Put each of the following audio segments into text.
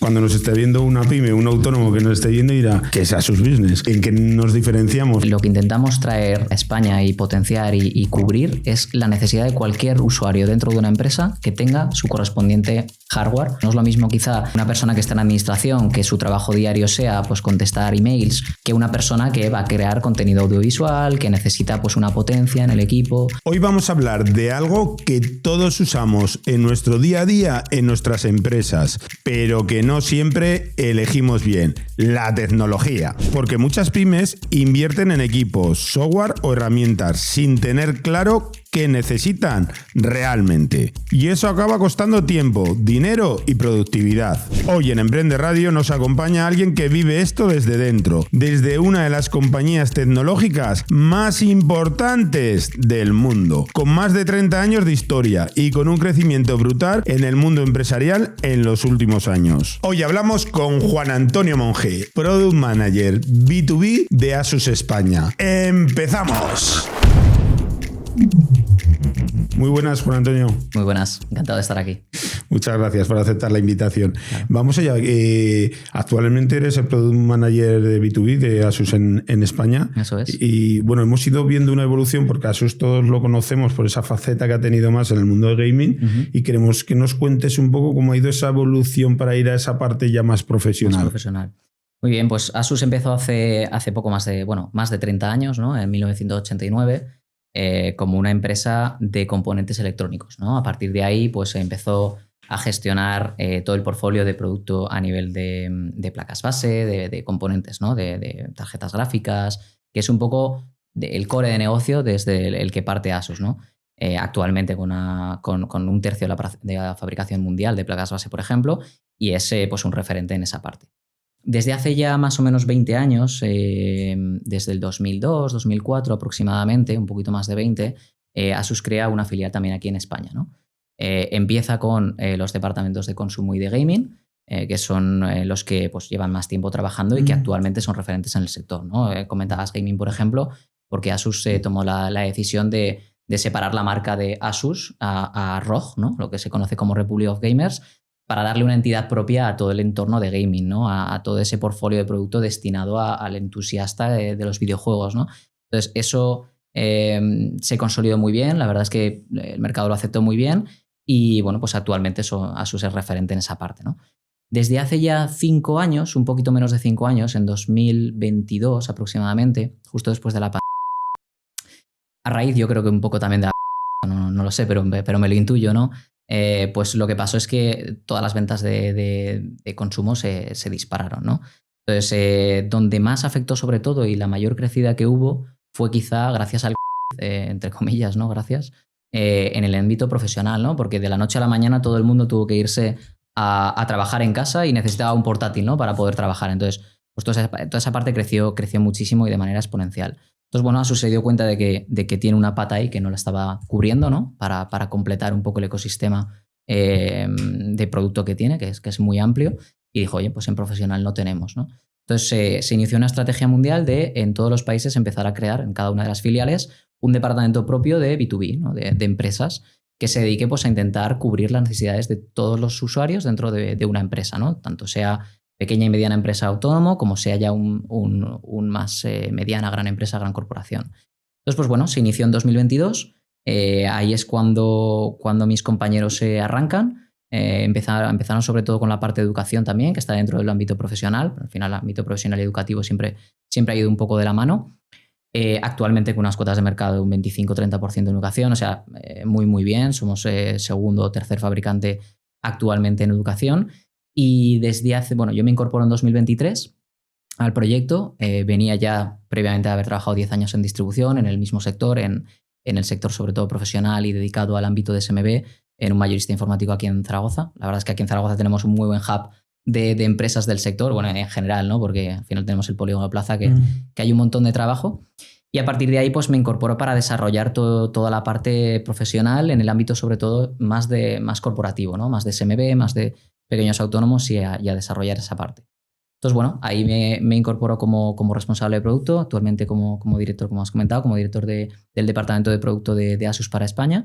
Cuando nos esté viendo una pyme, un autónomo que nos esté viendo dirá, ¿qué es Asus Business? ¿En qué nos diferenciamos? Lo que intentamos traer a España y potenciar y cubrir es la necesidad de cualquier usuario dentro de una empresa que tenga su correspondiente hardware. No es lo mismo quizá una persona que está en administración, que su trabajo diario sea pues contestar emails, que una persona que va a crear contenido audiovisual, que necesita pues una potencia en el equipo. Hoy vamos a hablar de algo que todos usamos en nuestro día a día en nuestras empresas, pero que no siempre elegimos bien: la tecnología. Porque muchas pymes invierten en equipos, software o herramientas sin tener claro qué necesitan realmente. Y eso acaba costando tiempo, dinero y productividad. Hoy en Emprende Radio nos acompaña alguien que vive esto desde dentro, desde una de las compañías tecnológicas más importantes del mundo, con más de 30 años de historia y con un crecimiento brutal en el mundo empresarial en los últimos años. Hoy hablamos con Juan Antonio Monge, Product Manager B2B de Asus España. ¡Empezamos! Muy buenas, Juan Antonio. Muy buenas, encantado de estar aquí. Muchas gracias por aceptar la invitación. Claro. Vamos allá. Actualmente eres el Product Manager de B2B de Asus en España. Eso es. Y bueno, hemos ido viendo una evolución porque Asus todos lo conocemos por esa faceta que ha tenido más en el mundo del gaming, y queremos que nos cuentes un poco cómo ha ido esa evolución para ir a esa parte ya más profesional. Más profesional. Muy bien, pues Asus empezó hace poco más de 30 años, ¿no? En 1989. Como una empresa de componentes electrónicos, ¿no? A partir de ahí pues se empezó a gestionar todo el portfolio de producto a nivel de placas base, de componentes, ¿no? De tarjetas gráficas, que es un poco el core de negocio desde el que parte Asus, ¿no? Actualmente con un tercio de la fabricación mundial de placas base, por ejemplo, y es pues un referente en esa parte. Desde hace ya más o menos 20 años, desde el 2002, 2004 aproximadamente, un poquito más de 20, Asus crea una filial también aquí en España, ¿no? Empieza con los departamentos de consumo y de gaming, que son los que pues, llevan más tiempo trabajando y que actualmente son referentes en el sector, ¿no? Comentabas gaming, por ejemplo, porque Asus tomó la decisión de separar la marca de Asus a ROG, ¿no? Lo que se conoce como Republic of Gamers, para darle una entidad propia a todo el entorno de gaming, ¿no? A todo ese portfolio de producto destinado al entusiasta de los videojuegos, ¿no? Entonces, eso se consolidó muy bien. La verdad es que el mercado lo aceptó muy bien y, bueno, pues actualmente Asus es referente en esa parte, ¿no? Desde hace ya 5 años, un poquito menos de 5 años, en 2022 aproximadamente, justo después de la pandemia, a raíz, yo creo que un poco también de la no lo sé, pero me lo intuyo, ¿no? Pues lo que pasó es que todas las ventas de consumo se dispararon, ¿no? Entonces, donde más afectó sobre todo y la mayor crecida que hubo fue quizá gracias al entre comillas, ¿no? Gracias, en el ámbito profesional, ¿no? Porque de la noche a la mañana todo el mundo tuvo que irse a trabajar en casa y necesitaba un portátil, ¿no? Para poder trabajar. Entonces, pues toda esa parte creció muchísimo y de manera exponencial. Entonces, bueno, Asus se dio cuenta de que tiene una pata ahí que no la estaba cubriendo, ¿no? Para completar un poco el ecosistema de producto que tiene, que es muy amplio, y dijo, oye, pues en profesional no tenemos, ¿no? Entonces se inició una estrategia mundial de en todos los países empezar a crear en cada una de las filiales un departamento propio de B2B, ¿no? de empresas que se dedique pues, a intentar cubrir las necesidades de todos los usuarios dentro de una empresa, ¿no? Tanto sea pequeña y mediana empresa autónomo, como sea ya un más mediana, gran empresa, gran corporación. Entonces, pues bueno, se inició en 2022. Ahí es cuando mis compañeros se arrancan. Empezaron sobre todo con la parte de educación también, que está dentro del ámbito profesional. Pero al final, el ámbito profesional y educativo siempre ha ido un poco de la mano. Actualmente con unas cuotas de mercado de un 25-30% en educación. O sea, muy, muy bien. Somos segundo o tercer fabricante actualmente en educación. Y desde yo me incorporo en 2023 al proyecto. Venía ya previamente de haber trabajado 10 años en distribución, en el mismo sector, en el sector sobre todo profesional y dedicado al ámbito de SMB, en un mayorista informático aquí en Zaragoza. La verdad es que aquí en Zaragoza tenemos un muy buen hub de empresas del sector, bueno, en general, ¿no? Porque al final tenemos el polígono de Plaza que hay un montón de trabajo. Y a partir de ahí pues me incorporo para desarrollar toda la parte profesional en el ámbito sobre todo más corporativo, ¿no? Más de SMB, más de pequeños autónomos y a desarrollar esa parte. Entonces, bueno, ahí me incorporo como responsable de producto, actualmente como director, como has comentado, como director del departamento de producto de Asus para España.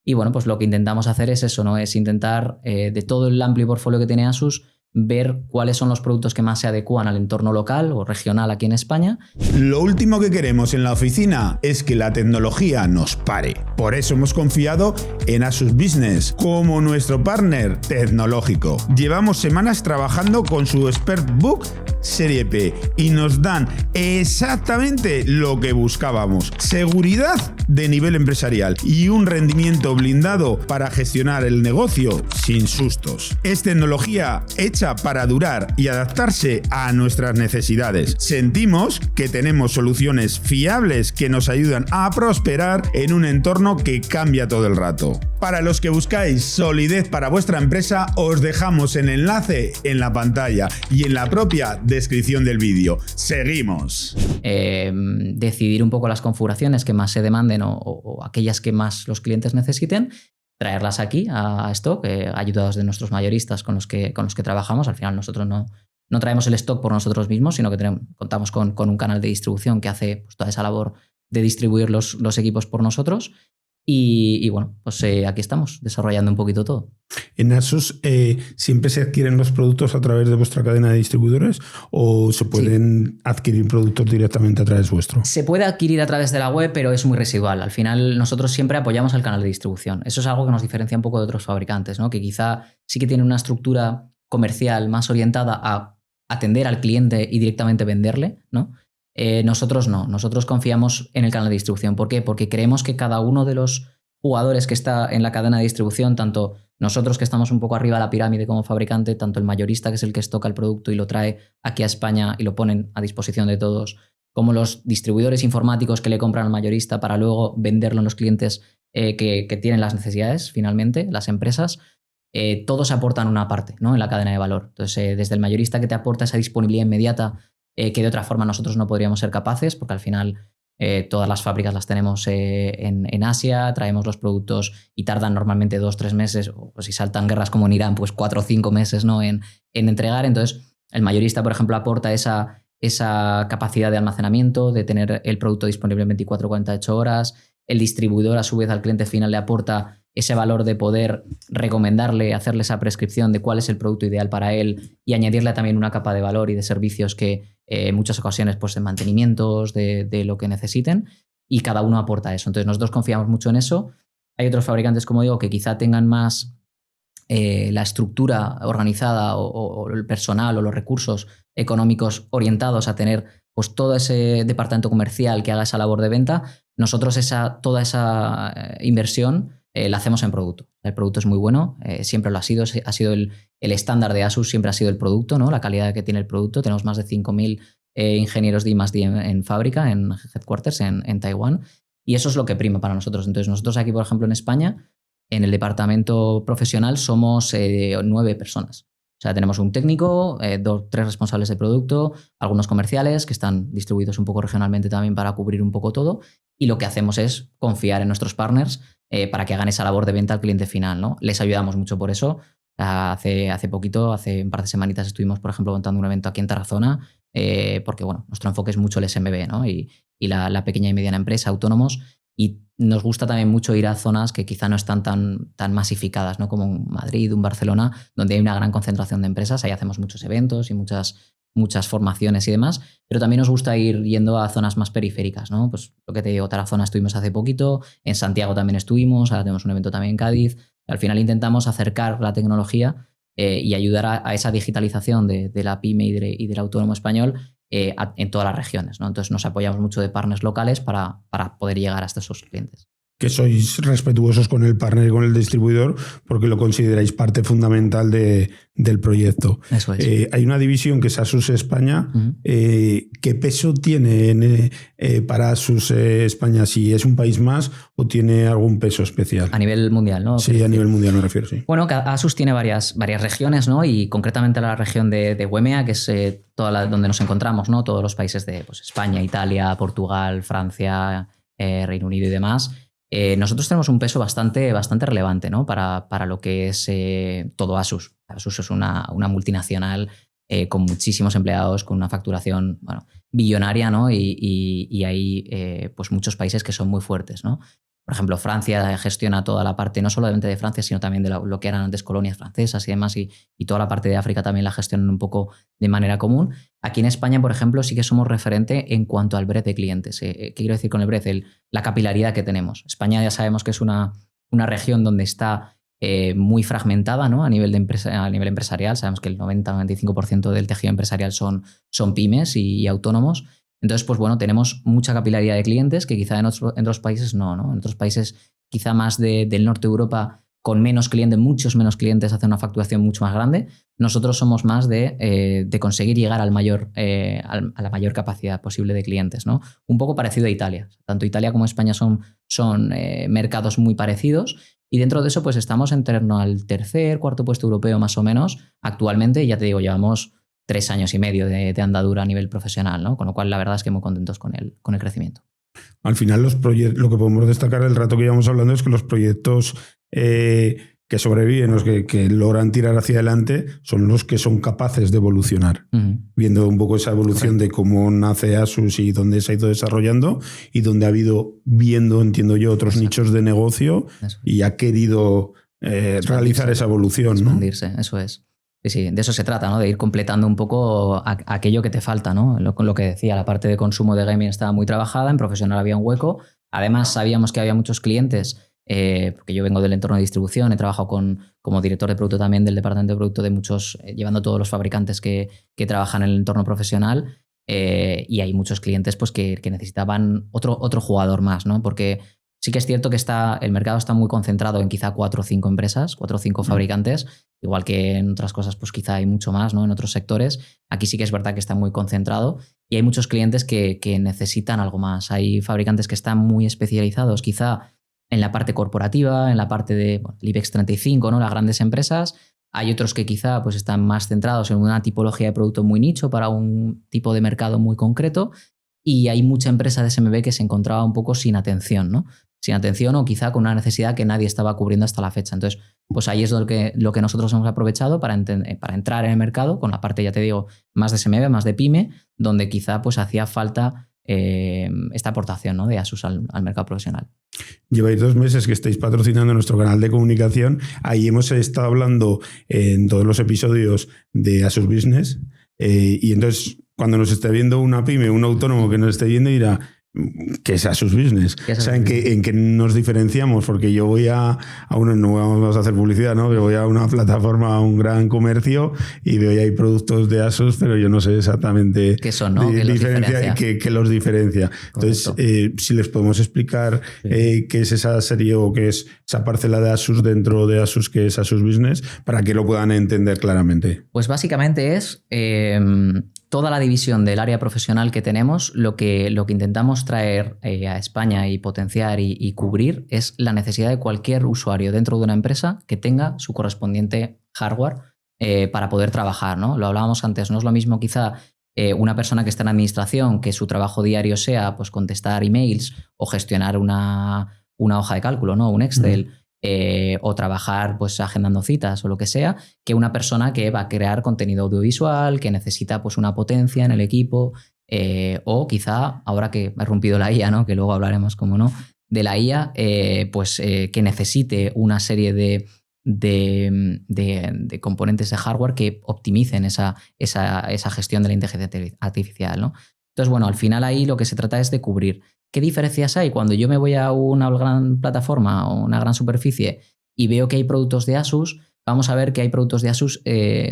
Y bueno, pues lo que intentamos hacer es eso, ¿no? Es intentar de todo el amplio portfolio que tiene Asus, ver cuáles son los productos que más se adecúan al entorno local o regional aquí en España. Lo último que queremos en la oficina es que la tecnología nos pare. Por eso hemos confiado en Asus Business como nuestro partner tecnológico. Llevamos semanas trabajando con su ExpertBook Serie P y nos dan exactamente lo que buscábamos: seguridad de nivel empresarial y un rendimiento blindado para gestionar el negocio sin sustos. Es tecnología hecha para durar y adaptarse a nuestras necesidades. Sentimos que tenemos soluciones fiables que nos ayudan a prosperar en un entorno que cambia todo el rato. Para los que buscáis solidez para vuestra empresa, os dejamos el enlace en la pantalla y en la propia descripción del vídeo. ¡Seguimos! Decidir un poco las configuraciones que más se demanden o aquellas que más los clientes necesiten, traerlas aquí a stock, ayudados de nuestros mayoristas con los que trabajamos. Al final nosotros no traemos el stock por nosotros mismos, sino que contamos con un canal de distribución que hace pues, toda esa labor de distribuir los equipos por nosotros. Y bueno, pues aquí estamos, desarrollando un poquito todo. ¿En Asus siempre se adquieren los productos a través de vuestra cadena de distribuidores o se pueden adquirir productos directamente a través vuestro? Se puede adquirir a través de la web, pero es muy residual. Al final nosotros siempre apoyamos el canal de distribución. Eso es algo que nos diferencia un poco de otros fabricantes, ¿no? Que quizá sí que tienen una estructura comercial más orientada a atender al cliente y directamente venderle, ¿no? Nosotros no, nosotros confiamos en el canal de distribución. ¿Por qué? Porque creemos que cada uno de los jugadores que está en la cadena de distribución, tanto nosotros que estamos un poco arriba de la pirámide como fabricante, tanto el mayorista que es el que estoca el producto y lo trae aquí a España y lo ponen a disposición de todos, como los distribuidores informáticos que le compran al mayorista para luego venderlo a los clientes que tienen las necesidades finalmente, las empresas, todos aportan una parte, ¿no? En la cadena de valor. Entonces, desde el mayorista que te aporta esa disponibilidad inmediata que de otra forma nosotros no podríamos ser capaces, porque al final todas las fábricas las tenemos en Asia, traemos los productos y tardan normalmente 2-3 meses, o si saltan guerras como en Irán, pues 4 o 5 meses, ¿no? en entregar. Entonces, el mayorista, por ejemplo, aporta esa capacidad de almacenamiento, de tener el producto disponible en 24 o 48 horas. El distribuidor, a su vez, al cliente final le aporta ese valor de poder recomendarle, hacerle esa prescripción de cuál es el producto ideal para él y añadirle también una capa de valor y de servicios que en muchas ocasiones, pues de mantenimientos, de lo que necesiten, y cada uno aporta eso. Entonces nosotros confiamos mucho en eso. Hay otros fabricantes, como digo, que quizá tengan más la estructura organizada o el personal o los recursos económicos orientados a tener pues todo ese departamento comercial que haga esa labor de venta. Nosotros toda esa inversión la hacemos en producto. El producto es muy bueno, siempre lo ha sido el estándar de Asus, siempre ha sido el producto, ¿no? La calidad que tiene el producto. Tenemos más de 5.000 ingenieros de I+D en fábrica, en headquarters, en Taiwán, y eso es lo que prima para nosotros. Entonces nosotros aquí, por ejemplo, en España, en el departamento profesional somos 9 personas. O sea, tenemos un técnico, 3 responsables de producto, algunos comerciales que están distribuidos un poco regionalmente también para cubrir un poco todo, y lo que hacemos es confiar en nuestros partners para que hagan esa labor de venta al cliente final, ¿no? Les ayudamos mucho por eso. Hace poquito, hace un par de semanitas, estuvimos, por ejemplo, montando un evento aquí en Tarazona, porque bueno, nuestro enfoque es mucho el SMB, ¿no? Y la pequeña y mediana empresa, autónomos, y nos gusta también mucho ir a zonas que quizá no están tan masificadas, ¿no? Como un Madrid, un Barcelona, donde hay una gran concentración de empresas. Ahí hacemos muchos eventos y muchas formaciones y demás, pero también nos gusta ir yendo a zonas más periféricas, ¿no? Pues lo que te digo, Tarazona estuvimos hace poquito, en Santiago también estuvimos, ahora tenemos un evento también en Cádiz. Al final intentamos acercar la tecnología y ayudar a esa digitalización de la pyme y del autónomo español en todas las regiones, ¿no? Entonces nos apoyamos mucho de partners locales para poder llegar hasta esos clientes. Que sois respetuosos con el partner y con el distribuidor porque lo consideráis parte fundamental del proyecto. Eso es. Hay una división que es Asus España. ¿Qué peso tiene para Asus España? ¿Si es un país más o tiene algún peso especial? A nivel mundial, ¿no? Sí, a nivel mundial me refiero, sí. Bueno, Asus tiene varias regiones, ¿no? Y concretamente la región de UEMEA, que es donde nos encontramos, ¿no? Todos los países de pues, España, Italia, Portugal, Francia, Reino Unido y demás. Nosotros tenemos un peso bastante relevante, ¿no? para lo que es todo Asus. Asus es una multinacional con muchísimos empleados, con una facturación billonaria, ¿no? Y hay pues muchos países que son muy fuertes, ¿no? Por ejemplo, Francia gestiona toda la parte, no solamente de Francia, sino también de lo que eran antes colonias francesas y demás, y toda la parte de África también la gestionan un poco de manera común. Aquí en España, por ejemplo, sí que somos referente en cuanto al breadth de clientes. ¿Qué quiero decir con el breadth? La capilaridad que tenemos. España ya sabemos que es una región donde está muy fragmentada, ¿no? A nivel empresarial. Sabemos que el 90-95% del tejido empresarial son pymes y autónomos. Entonces, pues bueno, tenemos mucha capilaridad de clientes que quizá en otros países no. En otros países, quizá más del norte de Europa, con menos clientes, muchos menos clientes, hacen una facturación mucho más grande. Nosotros somos más de conseguir llegar a la mayor capacidad posible de clientes, ¿no? Un poco parecido a Italia. Tanto Italia como España son mercados muy parecidos. Y dentro de eso, pues estamos en torno al tercer, cuarto puesto europeo más o menos. Actualmente, ya te digo, llevamos 3 años y medio de andadura a nivel profesional, ¿no? Con lo cual, la verdad es que muy contentos con el crecimiento. Al final, lo que podemos destacar el rato que llevamos hablando es que los proyectos que sobreviven, los que logran tirar hacia adelante, son los que son capaces de evolucionar. Viendo un poco esa evolución de cómo nace Asus y dónde se ha ido desarrollando y dónde ha habido, entiendo yo, otros nichos de negocio y ha querido realizar esa evolución, ¿no? Expandirse, eso es. Sí, de eso se trata, ¿no? De ir completando un poco aquello que te falta, ¿no? Lo que decía, la parte de consumo de gaming estaba muy trabajada, en profesional había un hueco. Además, sabíamos que había muchos clientes, porque yo vengo del entorno de distribución, he trabajado como director de producto también del departamento de producto de muchos, llevando todos los fabricantes que trabajan en el entorno profesional, y hay muchos clientes pues, que necesitaban otro jugador más, ¿no? Porque sí que es cierto que el mercado está muy concentrado en quizá 4 o 5 empresas, 4 o 5 fabricantes, igual que en otras cosas pues quizá hay mucho más, ¿no? En otros sectores. Aquí sí que es verdad que está muy concentrado y hay muchos clientes que necesitan algo más. Hay fabricantes que están muy especializados quizá en la parte corporativa, en la parte de el IBEX 35, ¿no? Las grandes empresas. Hay otros que quizá pues, están más centrados en una tipología de producto muy nicho para un tipo de mercado muy concreto. Y hay mucha empresa de SMB que se encontraba un poco sin atención, ¿no? Sin atención o quizá con una necesidad que nadie estaba cubriendo hasta la fecha. Entonces, pues ahí es lo que nosotros hemos aprovechado para entrar en el mercado con la parte, ya te digo, más de SMB, más de pyme, donde quizá pues hacía falta esta aportación, ¿no? De Asus al mercado profesional. Lleváis 2 meses que estáis patrocinando nuestro canal de comunicación. Ahí hemos estado hablando en todos los episodios de Asus Business. Y entonces, cuando nos esté viendo una pyme, un autónomo que nos esté viendo, dirá, ¿qué es Asus Business? O sea, ¿en qué nos diferenciamos? Porque yo voy no vamos a hacer publicidad, ¿no? Pero voy a una plataforma, a un gran comercio y veo ahí productos de Asus, pero yo no sé exactamente qué son, ¿no? ¿Qué los diferencia? Entonces, si les podemos explicar qué es esa serie o qué es esa parcela de Asus dentro de Asus, que es Asus Business, para que lo puedan entender claramente. Pues básicamente es toda la división del área profesional que tenemos. Lo que intentamos traer a España y potenciar y cubrir es la necesidad de cualquier usuario dentro de una empresa que tenga su correspondiente hardware para poder trabajar, ¿no? Lo hablábamos antes, no es lo mismo quizá una persona que está en administración, que su trabajo diario sea pues, contestar emails o gestionar una hoja de cálculo, ¿no? Un Excel. O trabajar pues agendando citas o lo que sea, que una persona que va a crear contenido audiovisual, que necesita pues una potencia en el equipo, o quizá ahora que ha rompido la IA, ¿no? Que luego hablaremos, como no, de la IA, que necesite una serie de componentes de hardware que optimicen esa gestión de la inteligencia artificial, ¿no? Entonces, bueno, al final ahí lo que se trata es de cubrir. ¿Qué diferencias hay? Cuando yo me voy a una gran plataforma o una gran superficie y veo que hay productos de Asus, vamos a ver que hay productos de Asus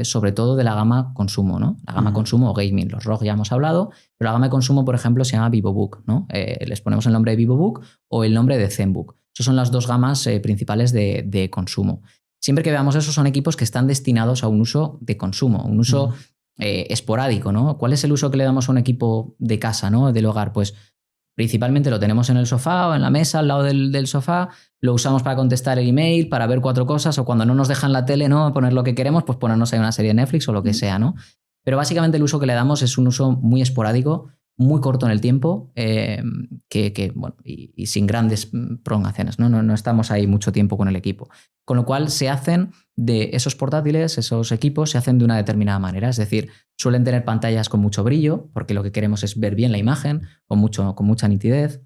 sobre todo de la gama consumo, ¿no? La gama consumo o gaming. Los ROG ya hemos hablado, pero la gama de consumo, por ejemplo, se llama VivoBook, ¿no? Les ponemos el nombre de VivoBook o el nombre de ZenBook. Esas son las 2 gamas principales de consumo. Siempre que veamos eso, son equipos que están destinados a un uso de consumo, un uso esporádico, ¿no? ¿Cuál es el uso que le damos a un equipo de casa, ¿no? Del hogar? Pues principalmente lo tenemos en el sofá o en la mesa al lado del sofá, lo usamos para contestar el email, para ver 4 cosas, o cuando no nos dejan la tele, ¿no? Poner lo que queremos, pues ponernos ahí una serie de Netflix o lo que sea, ¿no? Pero básicamente el uso que le damos es un uso muy esporádico, muy corto en el tiempo, bueno, y sin grandes prolongaciones, ¿no? No estamos ahí mucho tiempo con el equipo. Con lo cual se hacen de esos portátiles, esos equipos, se hacen de una determinada manera. Es decir, suelen tener pantallas con mucho brillo, porque lo que queremos es ver bien la imagen, con mucha nitidez.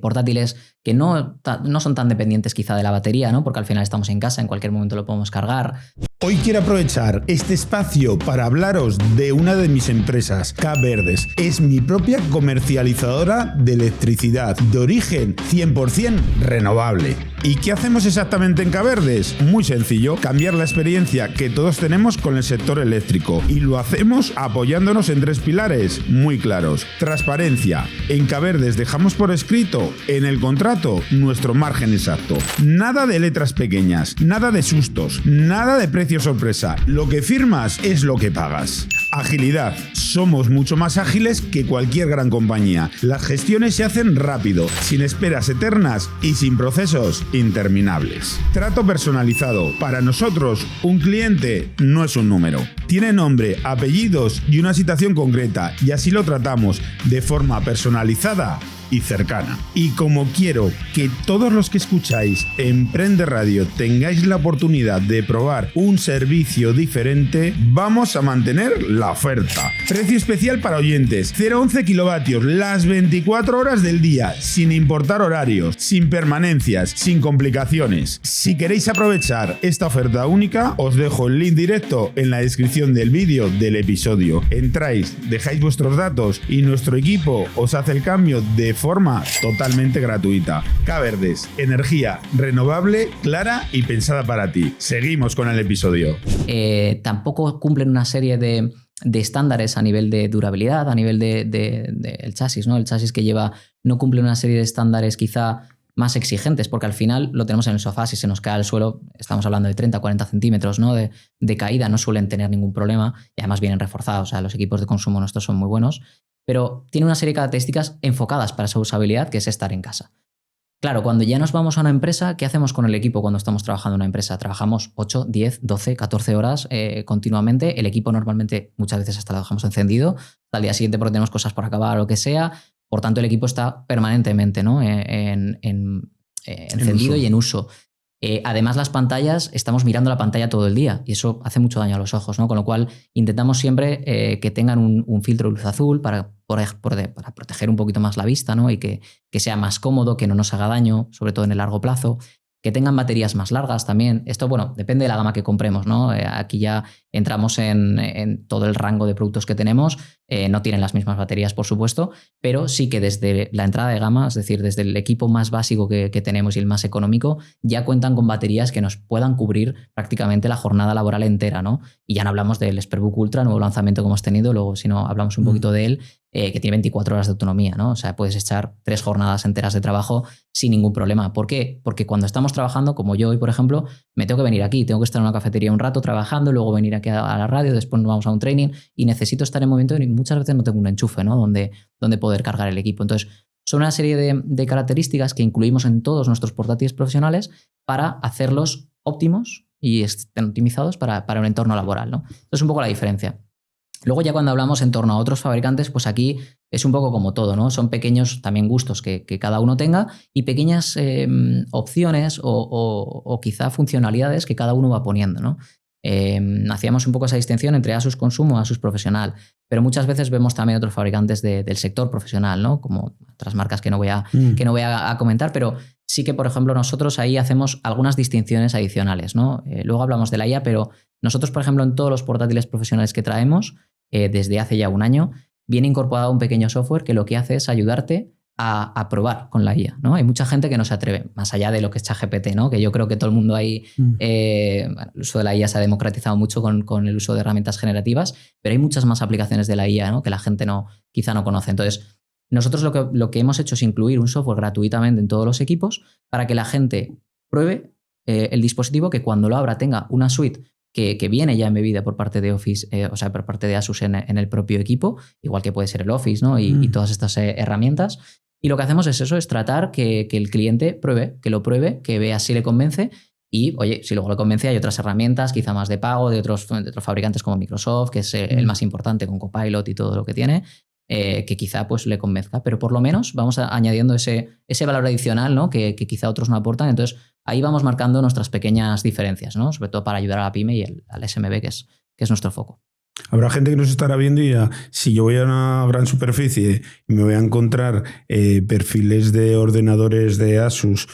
Portátiles no son tan dependientes quizá de la batería, ¿no? Porque al final estamos en casa, en cualquier momento lo podemos cargar. Hoy quiero aprovechar este espacio para hablaros de una de mis empresas, K-Verdes. Es mi propia comercializadora de electricidad de origen 100% renovable. ¿Y qué hacemos exactamente en K-Verdes? Muy sencillo, cambiar la experiencia que todos tenemos con el sector eléctrico. Y lo hacemos apoyándonos en 3 pilares muy claros. Transparencia. En K-Verdes dejamos por escrito en el contrato nuestro margen exacto. Nada de letras pequeñas, nada de sustos, nada de precio sorpresa. Lo que firmas es lo que pagas. Agilidad. Somos mucho más ágiles que cualquier gran compañía. Las gestiones se hacen rápido, sin esperas eternas y sin procesos interminables. Trato personalizado. Para nosotros, un cliente no es un número. Tiene nombre, apellidos y una situación concreta, y así lo tratamos de forma personalizada y cercana. Y como quiero que todos los que escucháis Emprende Radio tengáis la oportunidad de probar un servicio diferente, vamos a mantener la oferta. Precio especial para oyentes, 0,11 kilovatios las 24 horas del día, sin importar horarios, sin permanencias, sin complicaciones. Si queréis aprovechar esta oferta única, os dejo el link directo en la descripción del vídeo del episodio. Entráis, dejáis vuestros datos y nuestro equipo os hace el cambio de forma totalmente gratuita. K-Verdes, energía renovable, clara y pensada para ti. Seguimos con el episodio. Tampoco cumplen una serie de estándares a nivel de durabilidad, a nivel del chasis, ¿no? El chasis que lleva no cumple una serie de estándares quizá más exigentes, porque al final lo tenemos en el sofá, si se nos cae al suelo, estamos hablando de 30-40 centímetros, ¿no? de caída, no suelen tener ningún problema y además vienen reforzados, o sea, los equipos de consumo nuestros son muy buenos, pero tiene una serie de características enfocadas para esa usabilidad, que es estar en casa. Claro, cuando ya nos vamos a una empresa, ¿qué hacemos con el equipo cuando estamos trabajando en una empresa? Trabajamos 8, 10, 12, 14 horas continuamente. El equipo normalmente muchas veces hasta lo dejamos encendido hasta el día siguiente porque tenemos cosas por acabar o lo que sea. Por tanto, el equipo está permanentemente, ¿no? encendido y en uso. Además, las pantallas, estamos mirando la pantalla todo el día y eso hace mucho daño a los ojos, ¿no? Con lo cual, intentamos siempre que tengan un filtro de luz azul para proteger un poquito más la vista, ¿no? Y que sea más cómodo, que no nos haga daño, sobre todo en el largo plazo. Que tengan baterías más largas también. Esto, bueno, depende de la gama que compremos, ¿no? Aquí ya entramos en todo el rango de productos que tenemos. No tienen las mismas baterías, por supuesto, pero sí que desde la entrada de gama, es decir, desde el equipo más básico que tenemos y el más económico, ya cuentan con baterías que nos puedan cubrir prácticamente la jornada laboral entera, ¿no? Y ya no hablamos del Superbook Ultra, nuevo lanzamiento que hemos tenido, luego si no hablamos un poquito de él, que tiene 24 horas de autonomía, ¿no? O sea, puedes echar 3 jornadas enteras de trabajo sin ningún problema. ¿Por qué? Porque cuando estamos trabajando, como yo hoy, por ejemplo, me tengo que venir aquí, tengo que estar en una cafetería un rato trabajando, luego venir aquí a la radio, después nos vamos a un training y necesito estar en movimiento y muchas veces no tengo un enchufe, ¿no? donde poder cargar el equipo. Entonces, son una serie de características que incluimos en todos nuestros portátiles profesionales para hacerlos óptimos y estén optimizados para un entorno laboral, ¿no? Entonces, es un poco la diferencia. Luego ya cuando hablamos en torno a otros fabricantes, pues aquí es un poco como todo, ¿no? Son pequeños también gustos que cada uno tenga y pequeñas opciones o quizá funcionalidades que cada uno va poniendo, ¿no? Hacíamos un poco esa distinción entre Asus Consumo, Asus Profesional, pero muchas veces vemos también otros fabricantes del sector profesional, ¿no? Como otras marcas que no voy a comentar, pero sí que, por ejemplo, nosotros ahí hacemos algunas distinciones adicionales, ¿no? Luego hablamos de la IA, pero nosotros, por ejemplo, en todos los portátiles profesionales que traemos, desde hace ya un año, viene incorporado un pequeño software que lo que hace es ayudarte a probar con la IA, ¿no? Hay mucha gente que no se atreve, más allá de lo que es ChatGPT, ¿no? Que yo creo que todo el mundo ahí, el uso de la IA se ha democratizado mucho con el uso de herramientas generativas, pero hay muchas más aplicaciones de la IA, ¿no? Que la gente quizá no conoce. Entonces, nosotros lo que hemos hecho es incluir un software gratuitamente en todos los equipos para que la gente pruebe el dispositivo, que cuando lo abra tenga una suite que viene ya embebida por parte de Office, o sea, por parte de Asus en el propio equipo, igual que puede ser el Office, ¿no? Y todas estas herramientas. Y lo que hacemos es eso, es tratar que el cliente lo pruebe, que vea si le convence y, oye, si luego le convence hay otras herramientas, quizá más de pago, de otros fabricantes como Microsoft, que es el más importante con Copilot y todo lo que tiene, que quizá pues le convenzca. Pero por lo menos vamos añadiendo ese valor adicional, ¿no? que quizá otros no aportan. Entonces ahí vamos marcando nuestras pequeñas diferencias, ¿no? Sobre todo para ayudar a la pyme y al SMB, que es nuestro foco. Habrá gente que nos estará viendo y dirá, si yo voy a una gran superficie y me voy a encontrar perfiles de ordenadores de Asus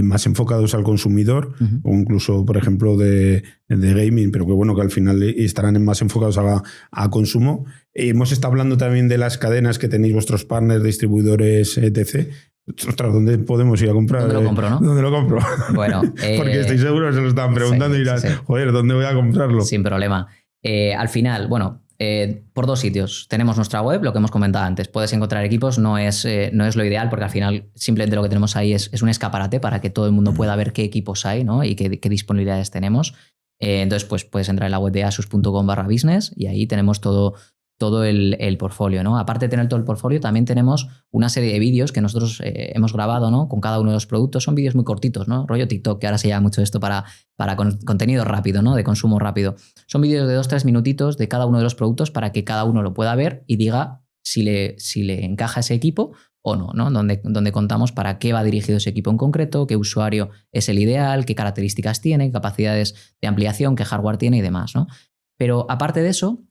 más enfocados al consumidor, o incluso, por ejemplo, de gaming, pero que bueno, que al final estarán más enfocados a consumo. Hemos estado hablando también de las cadenas que tenéis vuestros partners, distribuidores, etc. Ostras, ¿dónde podemos ir a comprar? ¿Dónde lo compro, no? ¿Dónde lo compro? Bueno, porque estoy seguro que se lo estaban preguntando y dirán, joder, ¿dónde voy a comprarlo? Sin problema. Al final, bueno, por 2 sitios. Tenemos nuestra web, lo que hemos comentado antes. Puedes encontrar equipos, no es lo ideal, porque al final simplemente lo que tenemos ahí es un escaparate para que todo el mundo pueda ver qué equipos hay, ¿no? Y qué disponibilidades tenemos. Entonces, pues puedes entrar en la web de asus.com/business y ahí tenemos todo el portfolio, ¿no? Aparte de tener todo el portfolio, también tenemos una serie de vídeos que nosotros hemos grabado, ¿no? Con cada uno de los productos. Son vídeos muy cortitos, ¿no? Rollo TikTok, que ahora se llama mucho esto para contenido rápido, ¿no? De consumo rápido. Son vídeos de 2-3 minutitos de cada uno de los productos para que cada uno lo pueda ver y diga si le encaja ese equipo o no, ¿no? Donde contamos para qué va dirigido ese equipo en concreto, qué usuario es el ideal, qué características tiene, qué capacidades de ampliación, qué hardware tiene y demás, ¿no? Pero aparte de eso,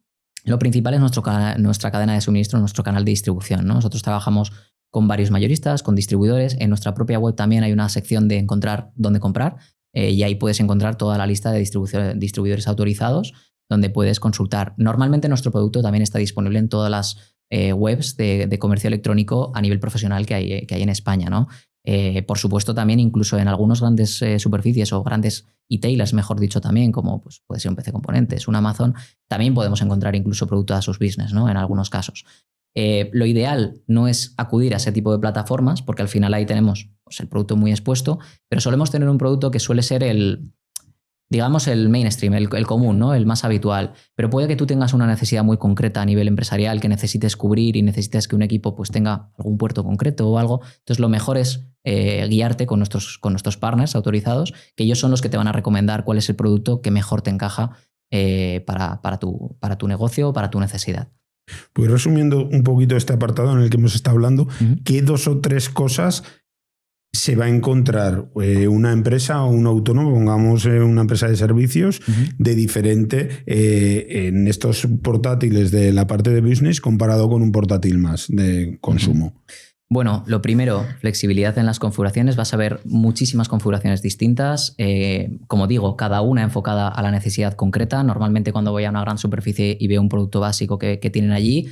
lo principal es nuestra cadena de suministro, nuestro canal de distribución, ¿no? Nosotros trabajamos con varios mayoristas, con distribuidores. En nuestra propia web también hay una sección de encontrar dónde comprar y ahí puedes encontrar toda la lista de distribuidores autorizados donde puedes consultar. Normalmente nuestro producto también está disponible en todas las webs de comercio electrónico a nivel profesional que hay en España, ¿no? Por supuesto, también incluso en algunos grandes superficies o grandes e-tailers, mejor dicho, también, como pues, puede ser un PC Componentes, un Amazon, también podemos encontrar incluso productos de Asus Business, ¿no? En algunos casos. Lo ideal no es acudir a ese tipo de plataformas, porque al final ahí tenemos pues, el producto muy expuesto, pero solemos tener un producto que suele ser el mainstream, el común, ¿no? El más habitual. Pero puede que tú tengas una necesidad muy concreta a nivel empresarial que necesites cubrir y necesites que un equipo pues, tenga algún puerto concreto o algo. Entonces, lo mejor es guiarte con nuestros partners autorizados, que ellos son los que te van a recomendar cuál es el producto que mejor te encaja para tu negocio o para tu necesidad. Pues resumiendo un poquito este apartado en el que hemos estado hablando, ¿qué 2 o 3 cosas se va a encontrar una empresa o un autónomo, pongamos una empresa de servicios, de diferente en estos portátiles de la parte de business comparado con un portátil más de consumo? Bueno, lo primero, flexibilidad en las configuraciones. Vas a ver muchísimas configuraciones distintas. Como digo, cada una enfocada a la necesidad concreta. Normalmente cuando voy a una gran superficie y veo un producto básico que tienen allí,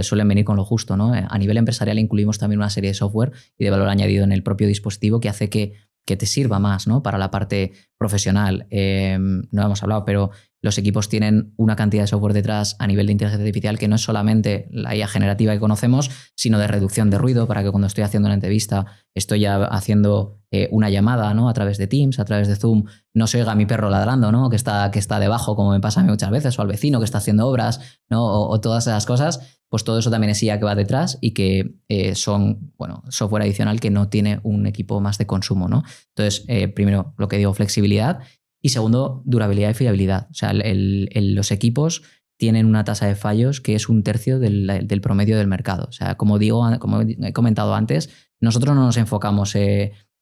suelen venir con lo justo, ¿no? A nivel empresarial incluimos también una serie de software y de valor añadido en el propio dispositivo que hace que te sirva más, ¿no? Para la parte profesional. No hemos hablado, pero los equipos tienen una cantidad de software detrás a nivel de inteligencia artificial que no es solamente la IA generativa que conocemos, sino de reducción de ruido para que cuando estoy haciendo una entrevista estoy ya haciendo una llamada, ¿no? A través de Teams, a través de Zoom, no se oiga a mi perro ladrando, ¿no? Que está debajo, como me pasa a mí muchas veces, o al vecino que está haciendo obras, ¿no? O todas esas cosas. Pues todo eso también es IA que va detrás y que son software adicional que no tiene un equipo más de consumo, ¿no? Entonces, primero, lo que digo, flexibilidad. Y segundo, durabilidad y fiabilidad. O sea, los equipos tienen una tasa de fallos que es 1/3 del promedio del mercado. O sea, como he comentado antes, nosotros no nos enfocamos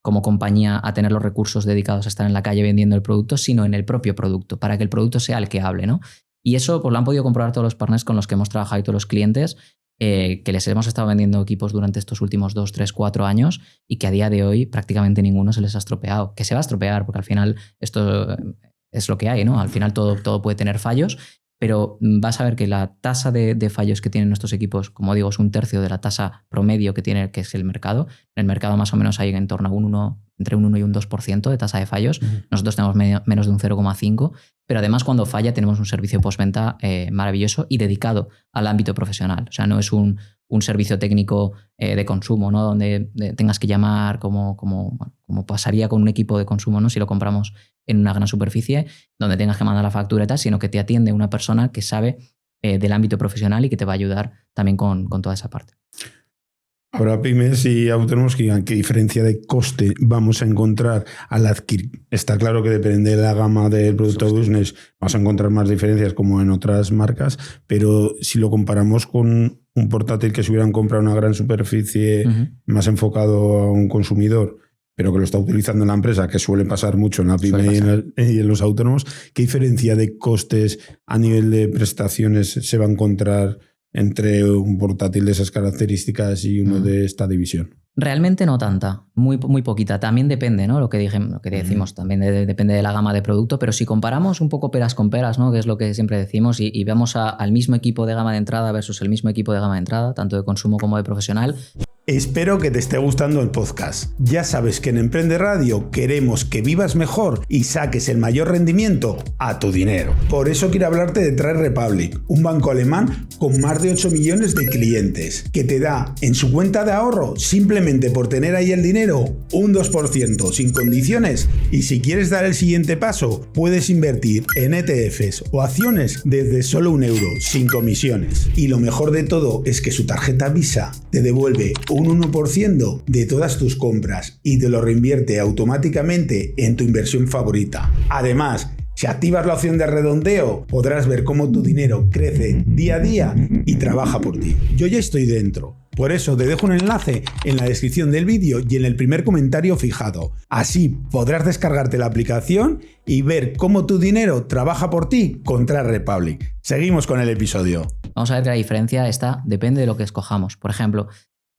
como compañía a tener los recursos dedicados a estar en la calle vendiendo el producto, sino en el propio producto, para que el producto sea el que hable, ¿no? Y eso pues, lo han podido comprobar todos los partners con los que hemos trabajado y todos los clientes, que les hemos estado vendiendo equipos durante estos últimos 2, 3, 4 años y que a día de hoy prácticamente ninguno se les ha estropeado. Que se va a estropear porque al final esto es lo que hay, ¿no? Al final todo puede tener fallos, pero vas a ver que la tasa de fallos que tienen nuestros equipos, como digo, es 1/3 de la tasa promedio que tiene, que es el mercado. En el mercado más o menos hay en torno a entre un 1 y un 2% de tasa de fallos. Nosotros tenemos menos de un 0,5%, pero además cuando falla tenemos un servicio postventa maravilloso y dedicado al ámbito profesional. O sea, no es un servicio técnico de consumo, ¿no? Donde tengas que llamar como pasaría con un equipo de consumo, ¿no? Si lo compramos en una gran superficie, donde tengas que mandar la factura y tal, sino que te atiende una persona que sabe del ámbito profesional y que te va a ayudar también con toda esa parte. Habrá pymes y autónomos que digan qué diferencia de coste vamos a encontrar al adquirir. Está claro que depende de la gama del producto business, vamos a encontrar más diferencias como en otras marcas, pero si lo comparamos con un portátil que se hubieran comprado en una gran superficie más enfocado a un consumidor, pero que lo está utilizando en la empresa, que suele pasar mucho en la pyme y en los autónomos, ¿qué diferencia de costes a nivel de prestaciones se va a encontrar entre un portátil de esas características y uno de esta división? Realmente no tanta, muy poquita. También depende, ¿no? Lo que decimos, también depende de la gama de producto, pero si comparamos un poco peras con peras, ¿no? Que es lo que siempre decimos, y vemos al mismo equipo de gama de entrada versus el mismo equipo de gama de entrada, tanto de consumo como de profesional. Espero que te esté gustando el podcast. Ya sabes que en Emprende Radio queremos que vivas mejor y saques el mayor rendimiento a tu dinero. Por eso quiero hablarte de Trade Republic, un banco alemán con más de 8 millones de clientes, que te da en su cuenta de ahorro, simplemente por tener ahí el dinero, un 2% sin condiciones, y si quieres dar el siguiente paso, puedes invertir en ETFs o acciones desde solo €1, sin comisiones. Y lo mejor de todo es que su tarjeta Visa te devuelve un 1% de todas tus compras y te lo reinvierte automáticamente en tu inversión favorita. Además, si activas la opción de redondeo, podrás ver cómo tu dinero crece día a día y trabaja por ti. Yo ya estoy dentro. Por eso te dejo un enlace en la descripción del vídeo y en el primer comentario fijado. Así podrás descargarte la aplicación y ver cómo tu dinero trabaja por ti con Trade Republic. Seguimos con el episodio. Vamos a ver que la diferencia depende de lo que escojamos. Por ejemplo,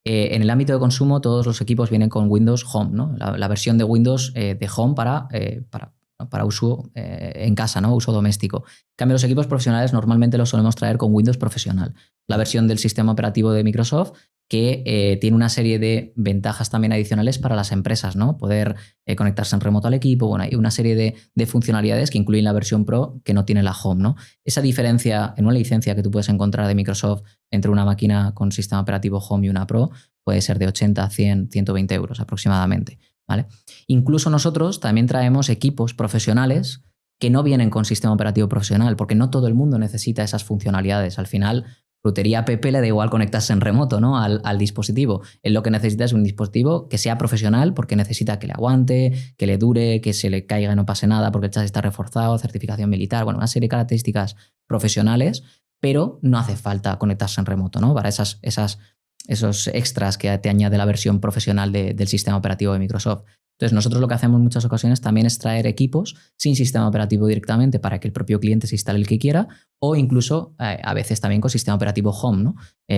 en el ámbito de consumo, todos los equipos vienen con Windows Home, ¿no? La versión de Windows de Home para uso en casa, ¿no? Uso doméstico. En cambio, los equipos profesionales normalmente los solemos traer con Windows Profesional, la versión del sistema operativo de Microsoft, que tiene una serie de ventajas también adicionales para las empresas, ¿no? Poder conectarse en remoto al equipo, bueno, hay una serie de funcionalidades que incluyen la versión Pro que no tiene la Home, ¿no? Esa diferencia en una licencia que tú puedes encontrar de Microsoft entre una máquina con sistema operativo Home y una Pro puede ser de 80, 100, 120 euros aproximadamente, ¿vale? Incluso nosotros también traemos equipos profesionales que no vienen con sistema operativo profesional, porque no todo el mundo necesita esas funcionalidades. Al final, Frutería Pepe le da igual conectarse en remoto, ¿no? al dispositivo. Él lo que necesita es un dispositivo que sea profesional, porque necesita que le aguante, que le dure, que se le caiga y no pase nada porque el chasis está reforzado, certificación militar, bueno, una serie de características profesionales, pero no hace falta conectarse en remoto, ¿no? Para esos extras que te añade la versión profesional del sistema operativo de Microsoft. Entonces, nosotros lo que hacemos en muchas ocasiones también es traer equipos sin sistema operativo directamente para que el propio cliente se instale el que quiera, o incluso a veces también con sistema operativo Home, ¿no?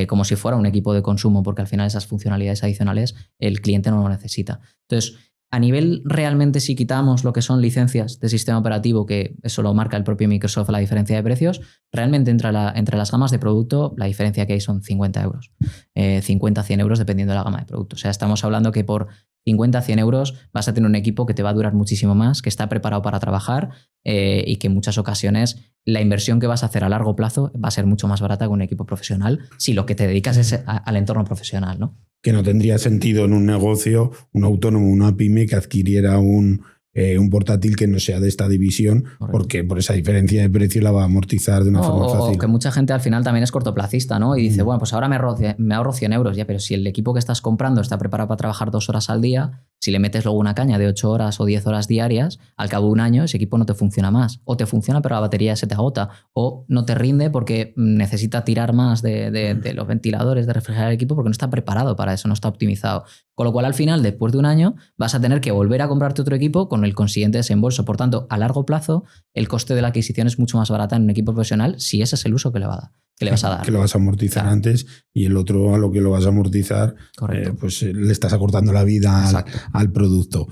Como si fuera un equipo de consumo, porque al final esas funcionalidades adicionales el cliente no lo necesita. Entonces, a nivel realmente, si quitamos lo que son licencias de sistema operativo, que eso lo marca el propio Microsoft, la diferencia de precios, realmente entre las gamas de producto la diferencia que hay son 50 euros. 50 a 100 euros dependiendo de la gama de producto. O sea, estamos hablando que por 50 a 100 euros vas a tener un equipo que te va a durar muchísimo más, que está preparado para trabajar y que en muchas ocasiones la inversión que vas a hacer a largo plazo va a ser mucho más barata que un equipo profesional si lo que te dedicas es al entorno profesional, ¿no? Que no tendría sentido en un negocio, un autónomo, una pyme que adquiriera un portátil que no sea de esta división. Correcto. Porque por esa diferencia de precio la va a amortizar de una forma fácil. O que mucha gente al final también es cortoplacista, ¿no? Y dice, bueno, pues ahora me ahorro 100 euros, ya, pero si el equipo que estás comprando está preparado para trabajar 2 horas al día, si le metes luego una caña de 8 horas o 10 horas diarias, al cabo de un año ese equipo no te funciona más. O te funciona pero la batería se te agota. O no te rinde porque necesita tirar más de los ventiladores, de refrigerar el equipo porque no está preparado para eso, no está optimizado. Con lo cual al final, después de un año, vas a tener que volver a comprarte otro equipo con el consiguiente desembolso. Por tanto, a largo plazo, el coste de la adquisición es mucho más barata en un equipo profesional si ese es el uso que le vas a dar. Que lo vas a amortizar antes y el otro a lo que lo vas a amortizar, pues le estás acortando la vida al producto.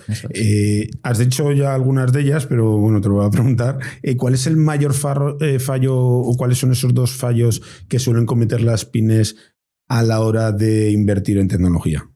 Has dicho ya algunas de ellas, pero bueno, te lo voy a preguntar. ¿Cuál es el mayor fallo o cuáles son esos 2 fallos que suelen cometer las pymes a la hora de invertir en tecnología?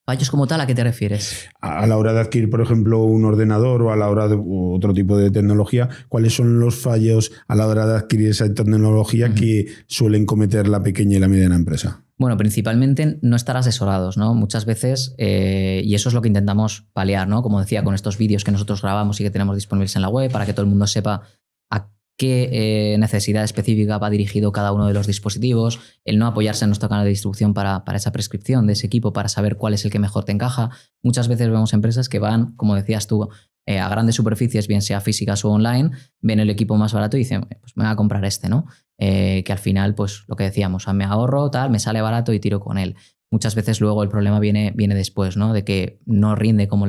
¿Fallos como tal a qué te refieres? A la hora de adquirir, por ejemplo, un ordenador o a la hora de otro tipo de tecnología, ¿cuáles son los fallos a la hora de adquirir esa tecnología que suelen cometer la pequeña y la mediana empresa? Bueno, principalmente no estar asesorados, ¿no? Muchas veces, y eso es lo que intentamos paliar, ¿no? Como decía, con estos vídeos que nosotros grabamos y que tenemos disponibles en la web para que todo el mundo sepa a qué necesidad específica va dirigido cada uno de los dispositivos, el no apoyarse en nuestro canal de distribución para esa prescripción de ese equipo, para saber cuál es el que mejor te encaja. Muchas veces vemos empresas que van, como decías tú, a grandes superficies, bien sea físicas o online, ven el equipo más barato y dicen, pues me voy a comprar este, ¿no? Que al final, pues lo que decíamos, me ahorro, tal, me sale barato y tiro con él. muchas veces luego el problema viene después, ¿no? De que no rinde como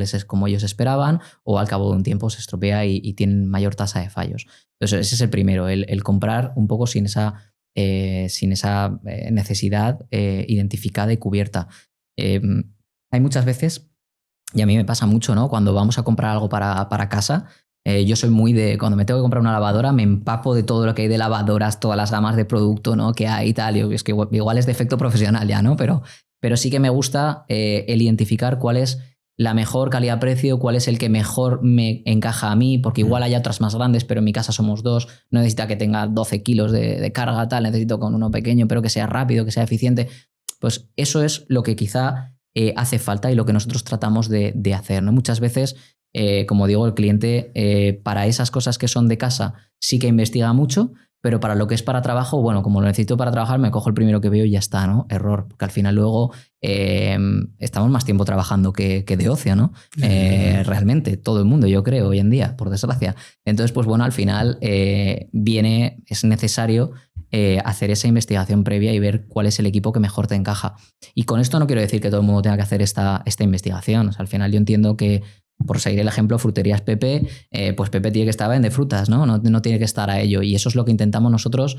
ellos esperaban o al cabo de un tiempo se estropea y tienen mayor tasa de fallos. Entonces ese es el primero, el comprar un poco sin esa necesidad identificada y cubierta. Hay muchas veces, y a mí me pasa mucho, ¿no? Cuando vamos a comprar algo para casa, yo soy muy de, cuando me tengo que comprar una lavadora, me empapo de todo lo que hay de lavadoras, todas las gamas de producto, ¿no? Que hay y tal. Y es que igual es de efecto profesional ya, ¿no? Pero sí que me gusta el identificar cuál es la mejor calidad-precio, cuál es el que mejor me encaja a mí, porque igual hay otras más grandes, pero en mi casa somos 2, no necesita que tenga 12 kilos de carga, tal, necesito con uno pequeño, pero que sea rápido, que sea eficiente. Pues eso es lo que quizá hace falta y lo que nosotros tratamos de hacer, ¿no? Muchas veces, como digo, el cliente para esas cosas que son de casa sí que investiga mucho, pero para lo que es para trabajo, bueno, como lo necesito para trabajar, me cojo el primero que veo y ya está, ¿no? Error, porque al final luego estamos más tiempo trabajando que de ocio, ¿no? Realmente, todo el mundo, yo creo, hoy en día, por desgracia. Entonces, pues bueno, al final es necesario hacer esa investigación previa y ver cuál es el equipo que mejor te encaja. Y con esto no quiero decir que todo el mundo tenga que hacer esta investigación. O sea, al final yo entiendo que, por seguir el ejemplo, Fruterías Pepe, pues Pepe tiene que estar en de frutas, ¿no? No tiene que estar a ello. Y eso es lo que intentamos nosotros,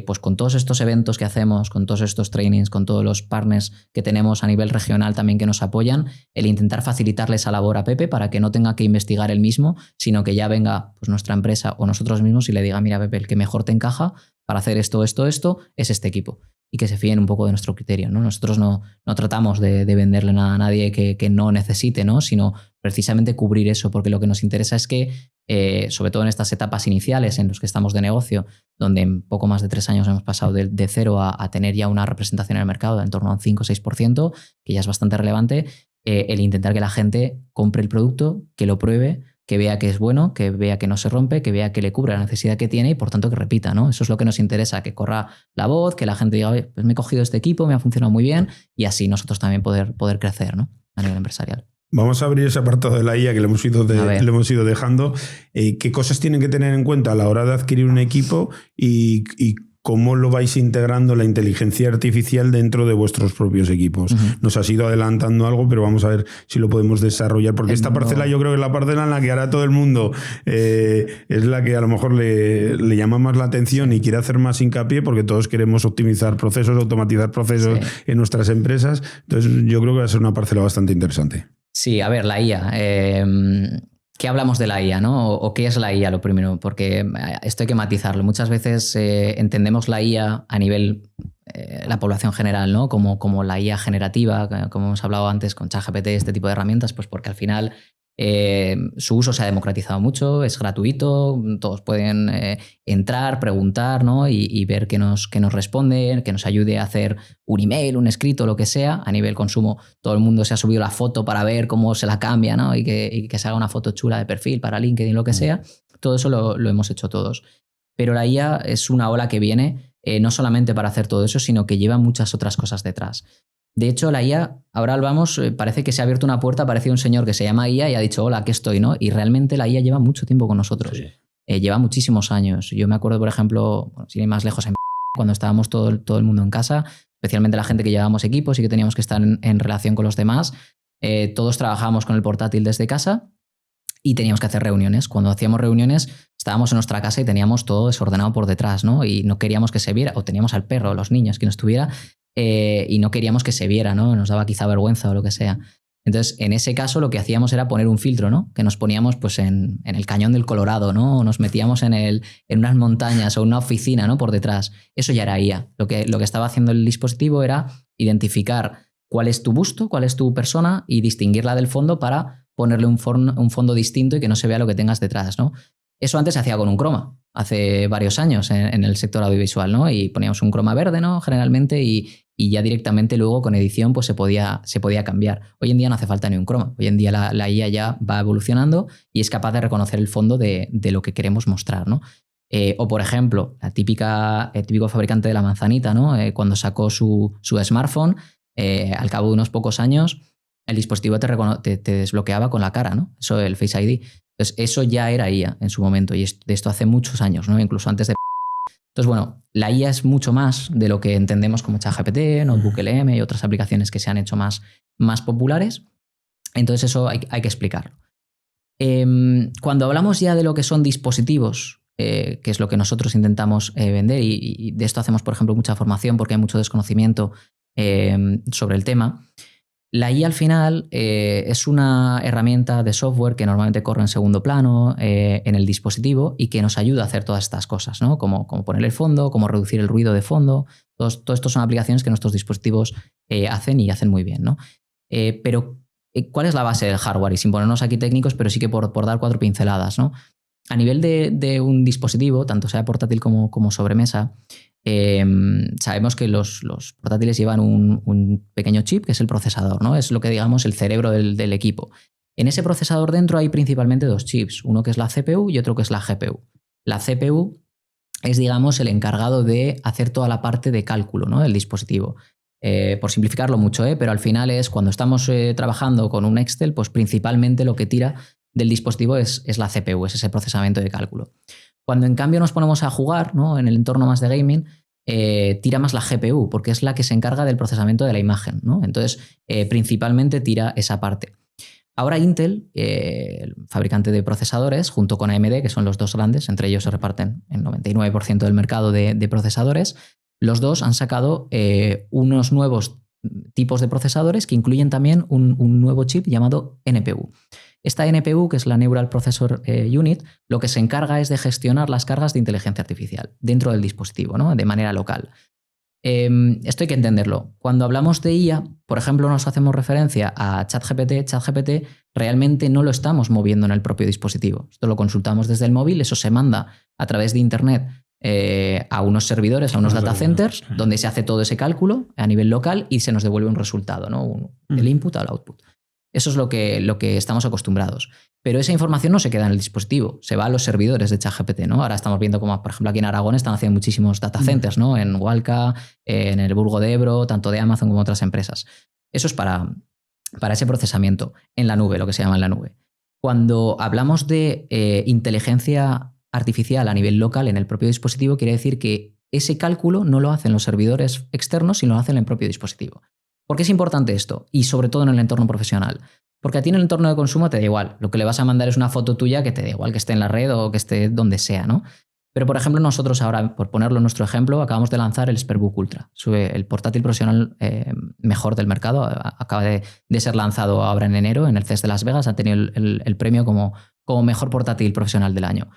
pues con todos estos eventos que hacemos, con todos estos trainings, con todos los partners que tenemos a nivel regional también que nos apoyan, el intentar facilitarle esa labor a Pepe para que no tenga que investigar él mismo, sino que ya venga pues nuestra empresa o nosotros mismos y le diga, mira Pepe, el que mejor te encaja para hacer esto, es este equipo. Y que se fíen un poco de nuestro criterio, ¿no? Nosotros no tratamos de venderle nada a nadie que no necesite, ¿no? Sino precisamente cubrir eso, porque lo que nos interesa es que, sobre todo en estas etapas iniciales en las que estamos de negocio, donde en poco más de 3 años hemos pasado de 0 a tener ya una representación en el mercado de en torno a un 5 o 6%, que ya es bastante relevante, el intentar que la gente compre el producto, que lo pruebe, que vea que es bueno, que vea que no se rompe, que vea que le cubre la necesidad que tiene y por tanto que repita, ¿no? Eso es lo que nos interesa, que corra la voz, que la gente diga, oye, pues me he cogido este equipo, me ha funcionado muy bien y así nosotros también poder crecer, ¿no? A nivel empresarial. Vamos a abrir ese apartado de la IA que le hemos ido dejando. ¿Qué cosas tienen que tener en cuenta a la hora de adquirir un equipo y cómo lo vais integrando la inteligencia artificial dentro de vuestros propios equipos? Nos has ido adelantando algo, pero vamos a ver si lo podemos desarrollar, porque esta parcela yo creo que es la parcela en la que hará todo el mundo, es la que a lo mejor le llama más la atención y quiere hacer más hincapié, porque todos queremos optimizar procesos, automatizar procesos en nuestras empresas. Entonces yo creo que va a ser una parcela bastante interesante. Sí, a ver, la IA. ¿Qué hablamos de la IA, ¿no? ¿O qué es la IA lo primero? Porque esto hay que matizarlo. Muchas veces entendemos la IA a nivel la población general, ¿no? Como la IA generativa, como hemos hablado antes con ChatGPT, este tipo de herramientas, pues porque al final su uso se ha democratizado mucho, es gratuito, todos pueden entrar, preguntar, ¿no? y ver qué nos responde, que nos ayude a hacer un email, un escrito, lo que sea. A nivel consumo, todo el mundo se ha subido la foto para ver cómo se la cambia, ¿no? y que se haga una foto chula de perfil para LinkedIn, lo que sea. Todo eso lo hemos hecho todos. Pero la IA es una ola que viene no solamente para hacer todo eso, sino que lleva muchas otras cosas detrás. De hecho, la IA, ahora vamos, parece que se ha abierto una puerta, aparece un señor que se llama IA y ha dicho, hola, aquí estoy, ¿no? Y realmente la IA lleva mucho tiempo con nosotros. Sí. Lleva muchísimos años. Yo me acuerdo, por ejemplo, sin ir más lejos, cuando estábamos todo el mundo en casa, especialmente la gente que llevábamos equipos y que teníamos que estar en relación con los demás, todos trabajábamos con el portátil desde casa y teníamos que hacer reuniones. Cuando hacíamos reuniones estábamos en nuestra casa y teníamos todo desordenado por detrás, ¿no? Y no queríamos que se viera, o teníamos al perro, o los niños, quien estuviera, y no queríamos que se viera, ¿no? Nos daba quizá vergüenza o lo que sea. Entonces, en ese caso, lo que hacíamos era poner un filtro, ¿no? Que nos poníamos pues, en el cañón del Colorado, ¿no? O nos metíamos en unas montañas o una oficina, ¿no? Por detrás. Eso ya era IA. Lo que estaba haciendo el dispositivo era identificar cuál es tu busto, cuál es tu persona y distinguirla del fondo para ponerle un fondo distinto y que no se vea lo que tengas detrás, ¿no? Eso antes se hacía con un croma, hace varios años en el sector audiovisual, ¿no? Y poníamos un croma verde, ¿no? Generalmente, y ya directamente luego con edición pues se podía cambiar. Hoy en día no hace falta ni un croma. Hoy en día la IA ya va evolucionando y es capaz de reconocer el fondo de lo que queremos mostrar, ¿no? O, por ejemplo, el típico fabricante de la manzanita, ¿no? Cuando sacó su smartphone, al cabo de unos pocos años, el dispositivo te desbloqueaba con la cara, ¿no? Eso, el Face ID. Entonces, eso ya era IA en su momento y de esto hace muchos años, ¿no? Incluso antes de Entonces, bueno, la IA es mucho más de lo que entendemos como ChatGPT, NotebookLM y otras aplicaciones que se han hecho más populares. Entonces, eso hay que explicarlo. Cuando hablamos ya de lo que son dispositivos, que es lo que nosotros intentamos vender, y de esto hacemos, por ejemplo, mucha formación porque hay mucho desconocimiento sobre el tema. La IA al final es una herramienta de software que normalmente corre en segundo plano en el dispositivo y que nos ayuda a hacer todas estas cosas, ¿no? Como poner el fondo, como reducir el ruido de fondo. Todo esto son aplicaciones que nuestros dispositivos hacen y hacen muy bien, ¿no? Pero, ¿cuál es la base del hardware? Y sin ponernos aquí técnicos, pero sí que por dar 4 pinceladas, ¿no? A nivel de un dispositivo, tanto sea portátil como sobremesa, sabemos que los portátiles llevan un pequeño chip que es el procesador, ¿no? Es lo que digamos el cerebro del equipo. En ese procesador dentro hay principalmente 2 chips, uno que es la CPU y otro que es la GPU. La CPU es, digamos, el encargado de hacer toda la parte de cálculo, ¿no? Del dispositivo. Por simplificarlo mucho, pero al final es cuando estamos trabajando con un Excel, pues principalmente lo que tira del dispositivo es la CPU, es ese procesamiento de cálculo. Cuando en cambio nos ponemos a jugar, ¿no? En el entorno más de gaming, tira más la GPU, porque es la que se encarga del procesamiento de la imagen, ¿no? Entonces, principalmente tira esa parte. Ahora Intel, el fabricante de procesadores, junto con AMD, que son los dos grandes, entre ellos se reparten el 99% del mercado de procesadores, los dos han sacado unos nuevos tipos de procesadores que incluyen también un nuevo chip llamado NPU. Esta NPU, que es la Neural Processor Unit, lo que se encarga es de gestionar las cargas de inteligencia artificial dentro del dispositivo, ¿no? De manera local. Esto hay que entenderlo. Cuando hablamos de IA, por ejemplo, nos hacemos referencia a ChatGPT. ChatGPT realmente no lo estamos moviendo en el propio dispositivo. Esto lo consultamos desde el móvil, eso se manda a través de Internet a unos servidores, a unos data centers, donde se hace todo ese cálculo a nivel local y se nos devuelve un resultado, ¿no? El input al output. Eso es lo que estamos acostumbrados. Pero esa información no se queda en el dispositivo, se va a los servidores de ChatGPT, ¿no? Ahora estamos viendo como, por ejemplo, aquí en Aragón están haciendo muchísimos data centers, ¿no? En Hualca, en el Burgo de Ebro, tanto de Amazon como otras empresas. Eso es para ese procesamiento en la nube, lo que se llama en la nube. Cuando hablamos de inteligencia artificial a nivel local en el propio dispositivo, quiere decir que ese cálculo no lo hacen los servidores externos, sino lo hacen en el propio dispositivo. ¿Por qué es importante esto? Y sobre todo en el entorno profesional. Porque a ti en el entorno de consumo te da igual. Lo que le vas a mandar es una foto tuya que te da igual que esté en la red o que esté donde sea, ¿no? Pero, por ejemplo, nosotros ahora, por ponerlo en nuestro ejemplo, acabamos de lanzar el SpertBook Ultra, el portátil profesional mejor del mercado. Acaba de ser lanzado ahora en enero en el CES de Las Vegas. Ha tenido el premio como mejor portátil profesional del año.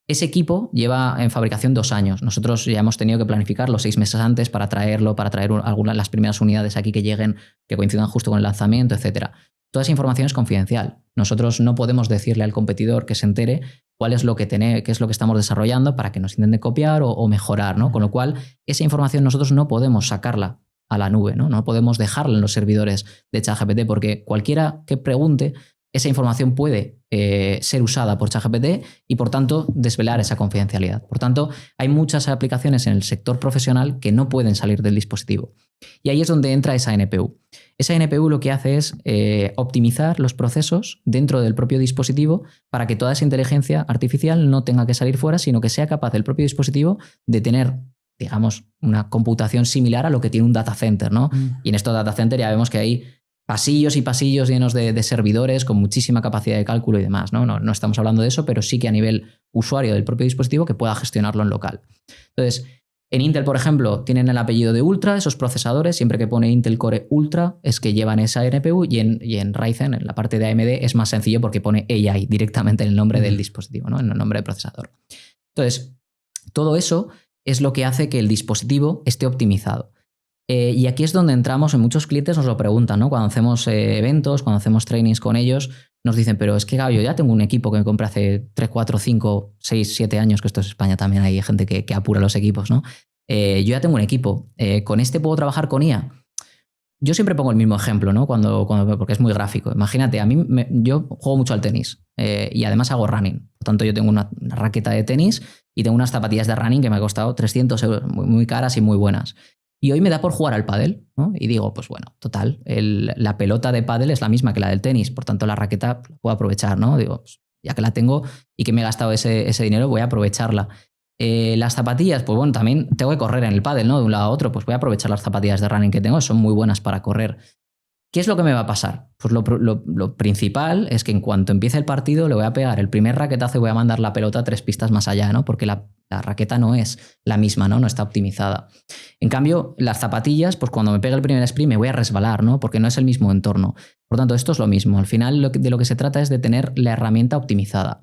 Ese equipo lleva en fabricación 2 años. Nosotros ya hemos tenido que planificarlo 6 meses antes para traer algunas de las primeras unidades aquí que lleguen, que coincidan justo con el lanzamiento, etc. Toda esa información es confidencial. Nosotros no podemos decirle al competidor que se entere qué es lo que estamos desarrollando para que nos intenten copiar o mejorar, ¿no? Con lo cual, esa información nosotros no podemos sacarla a la nube, ¿no? No podemos dejarla en los servidores de ChatGPT porque cualquiera que pregunte, esa información puede ser usada por ChatGPT y, por tanto, desvelar esa confidencialidad. Por tanto, hay muchas aplicaciones en el sector profesional que no pueden salir del dispositivo. Y ahí es donde entra esa NPU. Esa NPU lo que hace es optimizar los procesos dentro del propio dispositivo para que toda esa inteligencia artificial no tenga que salir fuera, sino que sea capaz el propio dispositivo de tener, digamos, una computación similar a lo que tiene un data center, ¿no? Y en estos data centers ya vemos que hay pasillos y pasillos llenos de servidores con muchísima capacidad de cálculo y demás, ¿no? No estamos hablando de eso, pero sí que a nivel usuario del propio dispositivo que pueda gestionarlo en local. Entonces, en Intel, por ejemplo, tienen el apellido de Ultra, esos procesadores. Siempre que pone Intel Core Ultra es que llevan esa NPU, y en Ryzen, en la parte de AMD, es más sencillo porque pone AI directamente en el nombre del dispositivo, ¿no? En el nombre del procesador. Entonces, todo eso es lo que hace que el dispositivo esté optimizado. Y aquí es donde entramos, en muchos clientes nos lo preguntan, ¿no? Cuando hacemos eventos, cuando hacemos trainings con ellos, nos dicen, pero es que, Gabio, ya tengo un equipo que me compré hace 3, 4, 5, 6, 7 años, que esto es España también, hay gente que apura los equipos, ¿no? Yo ya tengo un equipo, ¿con este puedo trabajar con IA? Yo siempre pongo el mismo ejemplo, ¿no? Porque es muy gráfico. Imagínate, yo juego mucho al tenis y además hago running. Por tanto, yo tengo una raqueta de tenis y tengo unas zapatillas de running que me ha costado 300 euros, muy caras y muy buenas. Y hoy me da por jugar al pádel, ¿no? Y digo, pues bueno, total, la pelota de pádel es la misma que la del tenis, por tanto la raqueta la puedo aprovechar, ¿no? Digo, pues ya que la tengo y que me he gastado ese dinero, voy a aprovecharla. Las zapatillas, pues bueno, también tengo que correr en el pádel, ¿no? De un lado a otro, pues voy a aprovechar las zapatillas de running que tengo, son muy buenas para correr. ¿Qué es lo que me va a pasar? Pues lo principal es que en cuanto empiece el partido le voy a pegar el primer raquetazo y voy a mandar la pelota 3 pistas más allá, ¿no? Porque la raqueta no es la misma, ¿no? No está optimizada. En cambio, las zapatillas, pues cuando me pegue el primer sprint me voy a resbalar, ¿no? Porque no es el mismo entorno. Por tanto, esto es lo mismo. Al final de lo que se trata es de tener la herramienta optimizada.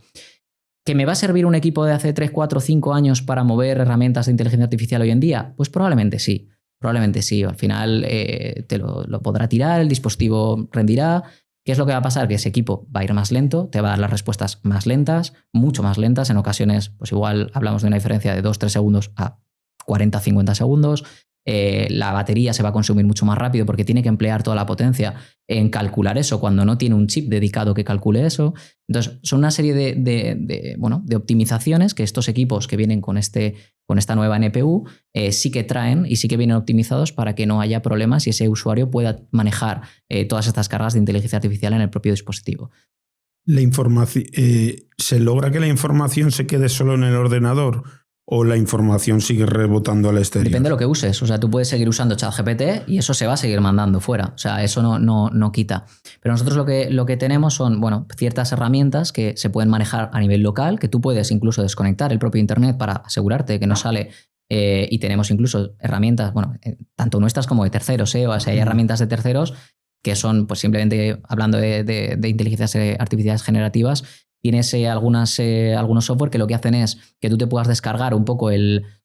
¿Que me va a servir un equipo de hace 3, 4, 5 años para mover herramientas de inteligencia artificial hoy en día? Pues probablemente sí. Probablemente sí. Al final te lo podrá tirar, el dispositivo rendirá. ¿Qué es lo que va a pasar? Que ese equipo va a ir más lento, te va a dar las respuestas más lentas, mucho más lentas. En ocasiones, pues igual hablamos de una diferencia de 2-3 segundos a 40-50 segundos. La batería se va a consumir mucho más rápido porque tiene que emplear toda la potencia en calcular eso cuando no tiene un chip dedicado que calcule eso. Entonces, son una serie de optimizaciones que estos equipos que vienen con esta nueva NPU sí que traen y sí que vienen optimizados para que no haya problemas y ese usuario pueda manejar todas estas cargas de inteligencia artificial en el propio dispositivo. La información, ¿se logra que la información se quede solo en el ordenador o la información sigue rebotando al exterior? Depende de lo que uses. O sea, tú puedes seguir usando ChatGPT y eso se va a seguir mandando fuera. O sea, eso no quita. Pero nosotros lo que tenemos son, bueno, ciertas herramientas que se pueden manejar a nivel local, que tú puedes incluso desconectar el propio Internet para asegurarte que no sale. Y tenemos incluso herramientas, bueno, tanto nuestras como de terceros, o sea, hay herramientas de terceros que son, pues simplemente hablando de inteligencias artificiales generativas, tienes algunos software que lo que hacen es que tú te puedas descargar un poco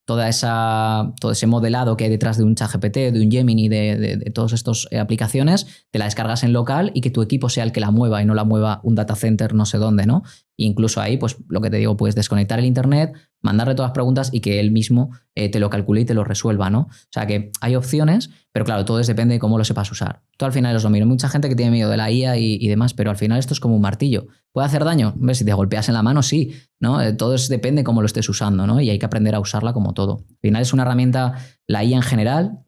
todo ese modelado que hay detrás de un ChatGPT, de un Gemini, de todas estas aplicaciones, te la descargas en local y que tu equipo sea el que la mueva y no la mueva un data center no sé dónde, ¿no? Incluso ahí, pues lo que te digo, puedes desconectar el internet, mandarle todas las preguntas y que él mismo te lo calcule y te lo resuelva, ¿no? O sea que hay opciones, pero claro, todo depende de cómo lo sepas usar. Tú al final es lo mismo. Hay mucha gente que tiene miedo de la IA y demás, pero al final esto es como un martillo. ¿Puede hacer daño? Hombre, si te golpeas en la mano, sí, ¿no? Todo depende de cómo lo estés usando, ¿no? Y hay que aprender a usarla como todo. Al final es una herramienta, la IA en general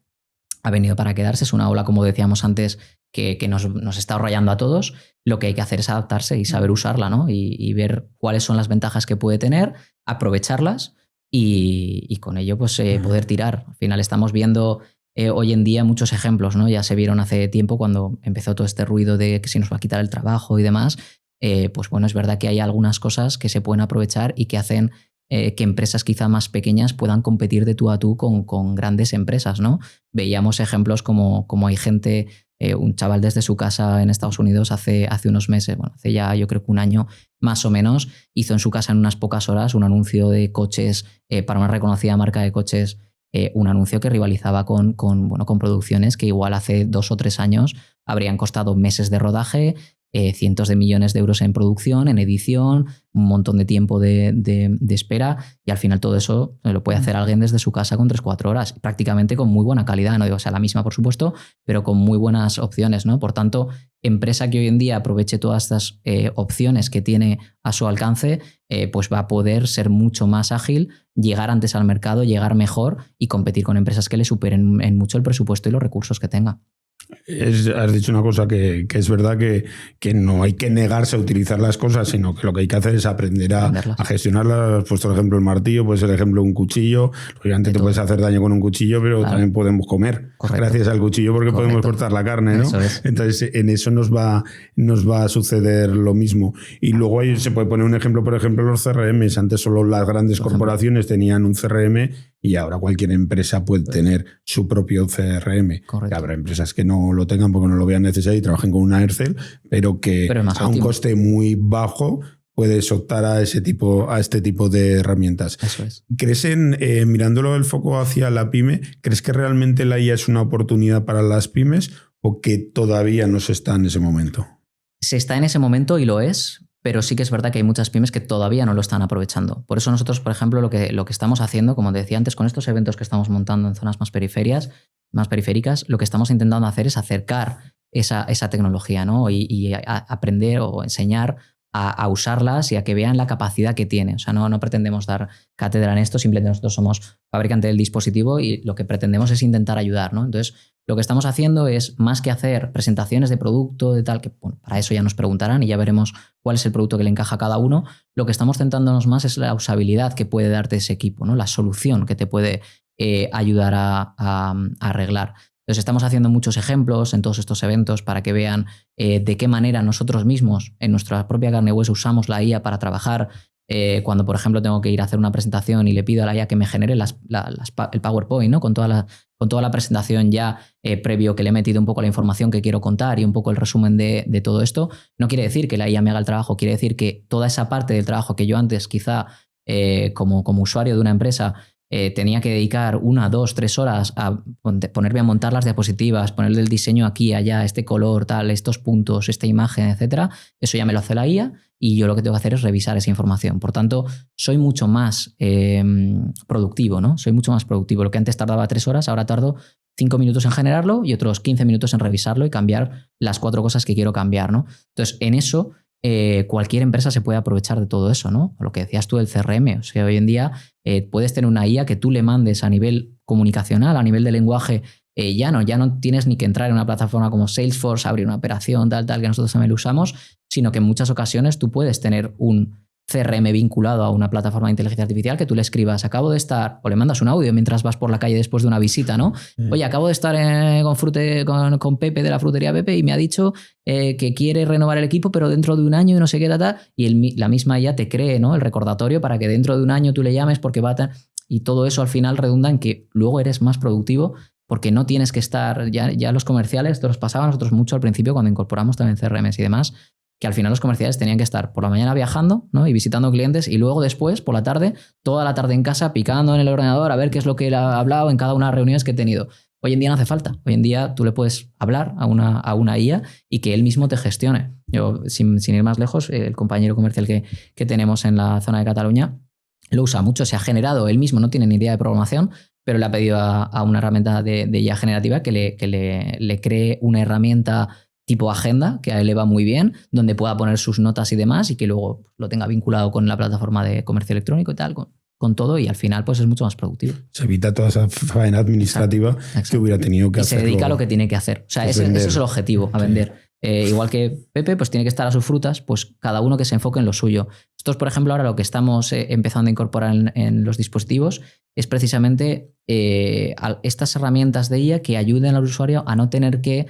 ha venido para quedarse, es una ola, como decíamos antes, que nos está rayando a todos. Lo que hay que hacer es adaptarse y saber usarla, ¿no? Y ver cuáles son las ventajas que puede tener, aprovecharlas y con ello pues poder tirar. Al final estamos viendo hoy en día muchos ejemplos, ¿no? Ya se vieron hace tiempo cuando empezó todo este ruido de que si nos va a quitar el trabajo y demás. Pues bueno, es verdad que hay algunas cosas que se pueden aprovechar y que hacen que empresas quizá más pequeñas puedan competir de tú a tú con grandes empresas, ¿no? Veíamos ejemplos como hay gente, un chaval desde su casa en Estados Unidos hace unos meses, bueno, hace ya yo creo que un año más o menos, hizo en su casa en unas pocas horas un anuncio de coches para una reconocida marca de coches, un anuncio que rivalizaba con producciones que igual hace 2 o 3 años habrían costado meses de rodaje, cientos de millones de euros en producción, en edición, un montón de tiempo de espera y al final todo eso lo puede hacer alguien desde su casa con 3-4 horas, prácticamente con muy buena calidad, no digo, o sea, la misma por supuesto, pero con muy buenas opciones, ¿no? Por tanto, empresa que hoy en día aproveche todas estas opciones que tiene a su alcance, pues va a poder ser mucho más ágil, llegar antes al mercado, llegar mejor y competir con empresas que le superen en mucho el presupuesto y los recursos que tenga. Has dicho una cosa que es verdad que no hay que negarse a utilizar las cosas, sino que lo que hay que hacer es aprender a gestionarlas. Has puesto el ejemplo del martillo, puede ser el ejemplo de un cuchillo. Obviamente te puedes hacer daño con un cuchillo, pero también podemos comer. Correcto. Gracias al cuchillo porque podemos cortar la carne, ¿no? Entonces en eso nos va a suceder lo mismo. Y luego ahí se puede poner un ejemplo, por ejemplo, los CRMs. Antes solo las grandes corporaciones tenían un CRM y ahora cualquier empresa puede tener su propio CRM. Correcto. Habrá empresas que no lo tengan porque no lo vean necesario y trabajen con una Aircel, pero que a un coste muy bajo puedes optar a este tipo de herramientas. Eso es. ¿Crees mirándolo el foco hacia la pyme, crees que realmente la IA es una oportunidad para las pymes o que todavía no se está en ese momento? Se está en ese momento y lo es, pero sí que es verdad que hay muchas pymes que todavía no lo están aprovechando. Por eso nosotros, por ejemplo, lo que estamos haciendo, como decía antes, con estos eventos que estamos montando en zonas más periféricas, lo que estamos intentando hacer es acercar esa tecnología, ¿no? Y aprender o enseñar a usarlas y a que vean la capacidad que tiene. O sea, no pretendemos dar cátedra en esto, simplemente nosotros somos fabricante del dispositivo y lo que pretendemos es intentar ayudar, ¿no? Entonces, lo que estamos haciendo es, más que hacer presentaciones de producto, de tal, que bueno, para eso ya nos preguntarán y ya veremos cuál es el producto que le encaja a cada uno, lo que estamos centrándonos más es la usabilidad que puede darte ese equipo, ¿no? La solución que te puede ayudar a arreglar. Entonces estamos haciendo muchos ejemplos en todos estos eventos para que vean de qué manera nosotros mismos en nuestra propia carne y hueso usamos la IA para trabajar. Cuando, por ejemplo, tengo que ir a hacer una presentación y le pido a la IA que me genere el PowerPoint, ¿no? Con toda la presentación ya previo, que le he metido un poco la información que quiero contar y un poco el resumen de todo esto, no quiere decir que la IA me haga el trabajo, quiere decir que toda esa parte del trabajo que yo antes quizá como usuario de una empresa tenía que dedicar 1, 2, 3 horas a ponerme a montar las diapositivas, ponerle el diseño aquí, allá, este color, tal, estos puntos, esta imagen, etcétera. Eso ya me lo hace la IA y yo lo que tengo que hacer es revisar esa información. Por tanto, soy mucho más productivo, ¿no? Soy mucho más productivo. Lo que antes tardaba 3 horas, ahora tardo 5 minutos en generarlo y otros 15 minutos en revisarlo y cambiar las 4 cosas que quiero cambiar, ¿no? Entonces, en eso cualquier empresa se puede aprovechar de todo eso, ¿no? Lo que decías tú del CRM. O sea, hoy en día puedes tener una IA que tú le mandes a nivel comunicacional, a nivel de lenguaje, ya no tienes ni que entrar en una plataforma como Salesforce, abrir una operación, tal, que nosotros también lo usamos, sino que en muchas ocasiones tú puedes tener un CRM vinculado a una plataforma de inteligencia artificial que tú le escribas, acabo de estar, o le mandas un audio mientras vas por la calle después de una visita, ¿no? Oye, acabo de estar con Pepe de la frutería Pepe y me ha dicho que quiere renovar el equipo, pero dentro de un año y no sé qué, y la misma ya te cree, ¿no? El recordatorio para que dentro de un año tú le llames porque va a... Y todo eso al final redunda en que luego eres más productivo porque no tienes que estar... Ya los comerciales te los pasaba a nosotros mucho al principio cuando incorporamos también CRMs y demás, que al final los comerciales tenían que estar por la mañana viajando, ¿no? Y visitando clientes y luego después, por la tarde, toda la tarde en casa, picando en el ordenador a ver qué es lo que él ha hablado en cada una de las reuniones que he tenido. Hoy en día no hace falta. Hoy en día tú le puedes hablar a una IA y que él mismo te gestione. Yo, sin ir más lejos, el compañero comercial que tenemos en la zona de Cataluña lo usa mucho. Se ha generado él mismo, no tiene ni idea de programación, pero le ha pedido a una herramienta de IA generativa que le cree una herramienta tipo agenda, que a él le va muy bien, donde pueda poner sus notas y demás y que luego lo tenga vinculado con la plataforma de comercio electrónico y tal, con todo, y al final pues es mucho más productivo. Se evita toda esa faena administrativa. Exacto. Que hubiera tenido que hacer. Se dedica a lo que tiene que hacer. O sea, ese es el objetivo, a vender. Igual que Pepe, pues tiene que estar a sus frutas, pues cada uno que se enfoque en lo suyo. Nosotros, por ejemplo, ahora lo que estamos empezando a incorporar en los dispositivos es precisamente estas herramientas de IA que ayuden al usuario a no tener que